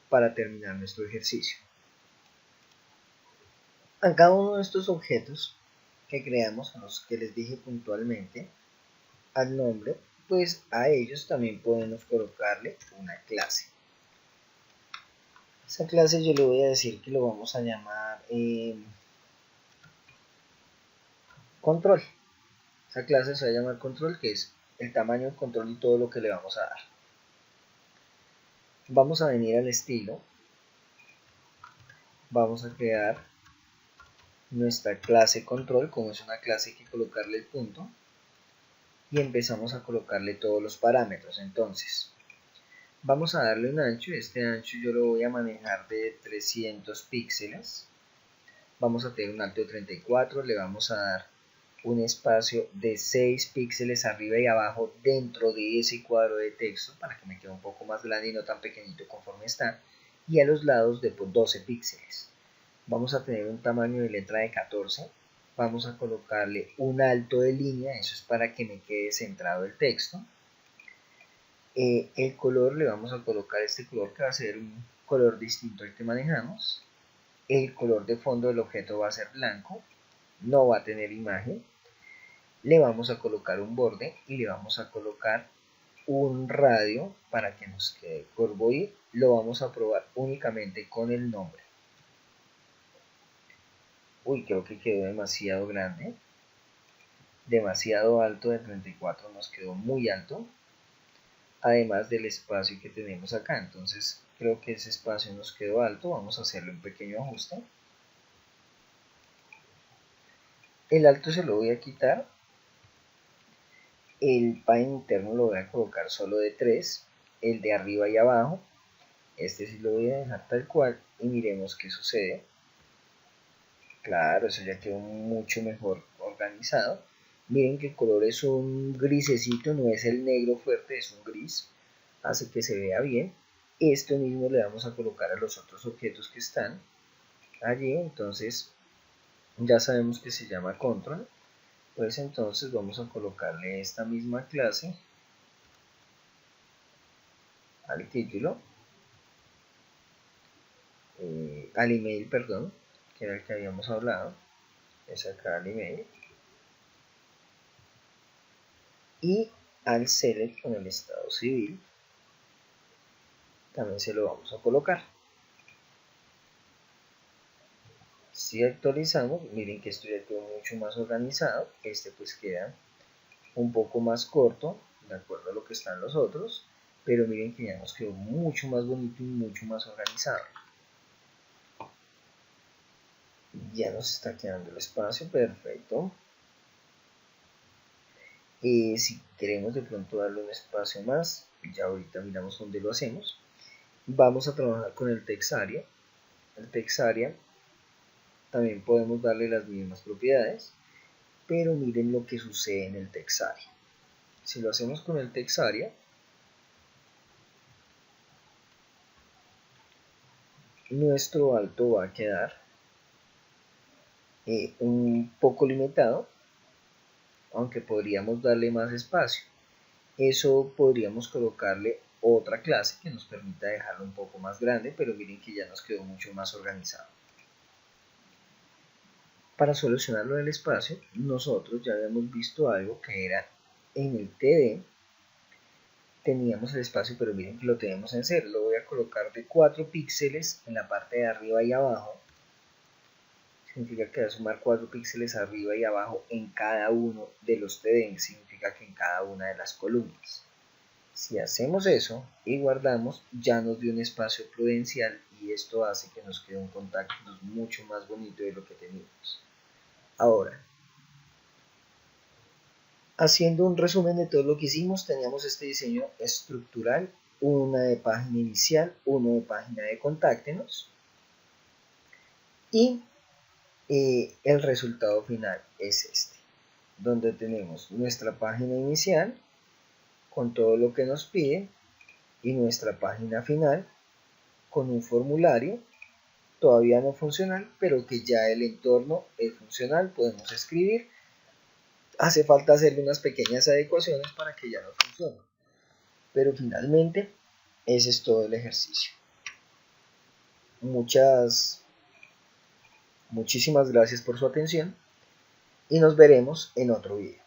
para terminar nuestro ejercicio. A cada uno de estos objetos que creamos, a los que les dije puntualmente, al nombre, pues a ellos también podemos colocarle una clase. Esa clase yo le voy a decir que lo vamos a llamar control. Esa clase se va a llamar control, que es el tamaño del control y todo lo que le vamos a dar. Vamos a venir al estilo. Vamos a crear nuestra clase control. Como es una clase, hay que colocarle el punto. Y empezamos a colocarle todos los parámetros. Entonces, vamos a darle un ancho. Este ancho yo lo voy a manejar de 300 píxeles. Vamos a tener un alto de 34. Le vamos a dar un espacio de 6 píxeles arriba y abajo dentro de ese cuadro de texto para que me quede un poco más grande y no tan pequeñito conforme está, y a los lados de 12 píxeles. Vamos a tener un tamaño de letra de 14. Vamos a colocarle un alto de línea, eso es para que me quede centrado el texto. El color le vamos a colocar este color que va a ser un color distinto al que manejamos. El color de fondo del objeto va a ser blanco, no va a tener imagen. Le vamos a colocar un borde y le vamos a colocar un radio para que nos quede curvoid. Lo vamos a probar únicamente con el nombre. Uy, creo que quedó demasiado grande, demasiado alto. De 34 nos quedó muy alto, además del espacio que tenemos acá. Entonces creo que ese espacio nos quedó alto. Vamos a hacerle un pequeño ajuste. El alto se lo voy a quitar. El padding interno lo voy a colocar solo de 3. El de arriba y abajo, este sí lo voy a dejar tal cual. Y miremos qué sucede. Claro, eso ya quedó mucho mejor organizado. Miren que el color es un grisecito, no es el negro fuerte, es un gris. Hace que se vea bien. Esto mismo le vamos a colocar a los otros objetos que están allí. Entonces ya sabemos que se llama control. Pues entonces vamos a colocarle esta misma clase al título, al email, perdón, que era el que habíamos hablado. Es acá el email. Y al select con el estado civil también se lo vamos a colocar. Si actualizamos, miren que esto ya quedó mucho más organizado. Este pues queda un poco más corto de acuerdo a lo que están los otros, pero miren que ya nos quedó mucho más bonito y mucho más organizado. Ya nos está quedando el espacio perfecto. Si queremos de pronto darle un espacio más, ya ahorita miramos dónde lo hacemos. Vamos a trabajar con el text area. El text area también podemos darle las mismas propiedades, pero miren lo que sucede en el text area. Si lo hacemos con el text area, nuestro alto va a quedar un poco limitado, aunque podríamos darle más espacio. Eso podríamos colocarle otra clase que nos permita dejarlo un poco más grande, pero miren que ya nos quedó mucho más organizado. Para solucionar lo del espacio, nosotros ya habíamos visto algo que era en el TD, teníamos el espacio, pero miren que lo tenemos en 0. Lo voy a colocar de 4 píxeles en la parte de arriba y abajo. Significa que va a sumar 4 píxeles arriba y abajo en cada uno de los TD. Significa que en cada una de las columnas. Si hacemos eso y guardamos, ya nos dio un espacio prudencial y esto hace que nos quede un contacto mucho más bonito de lo que teníamos. Ahora, haciendo un resumen de todo lo que hicimos, teníamos este diseño estructural, una de página inicial, uno de página de contáctenos y el resultado final es este, donde tenemos nuestra página inicial con todo lo que nos pide y nuestra página final con un formulario todavía no funcional, pero que ya el entorno es funcional, podemos escribir. Hace falta hacerle unas pequeñas adecuaciones para que ya no funcione. Pero finalmente, ese es todo el ejercicio. Muchísimas gracias por su atención y nos veremos en otro video.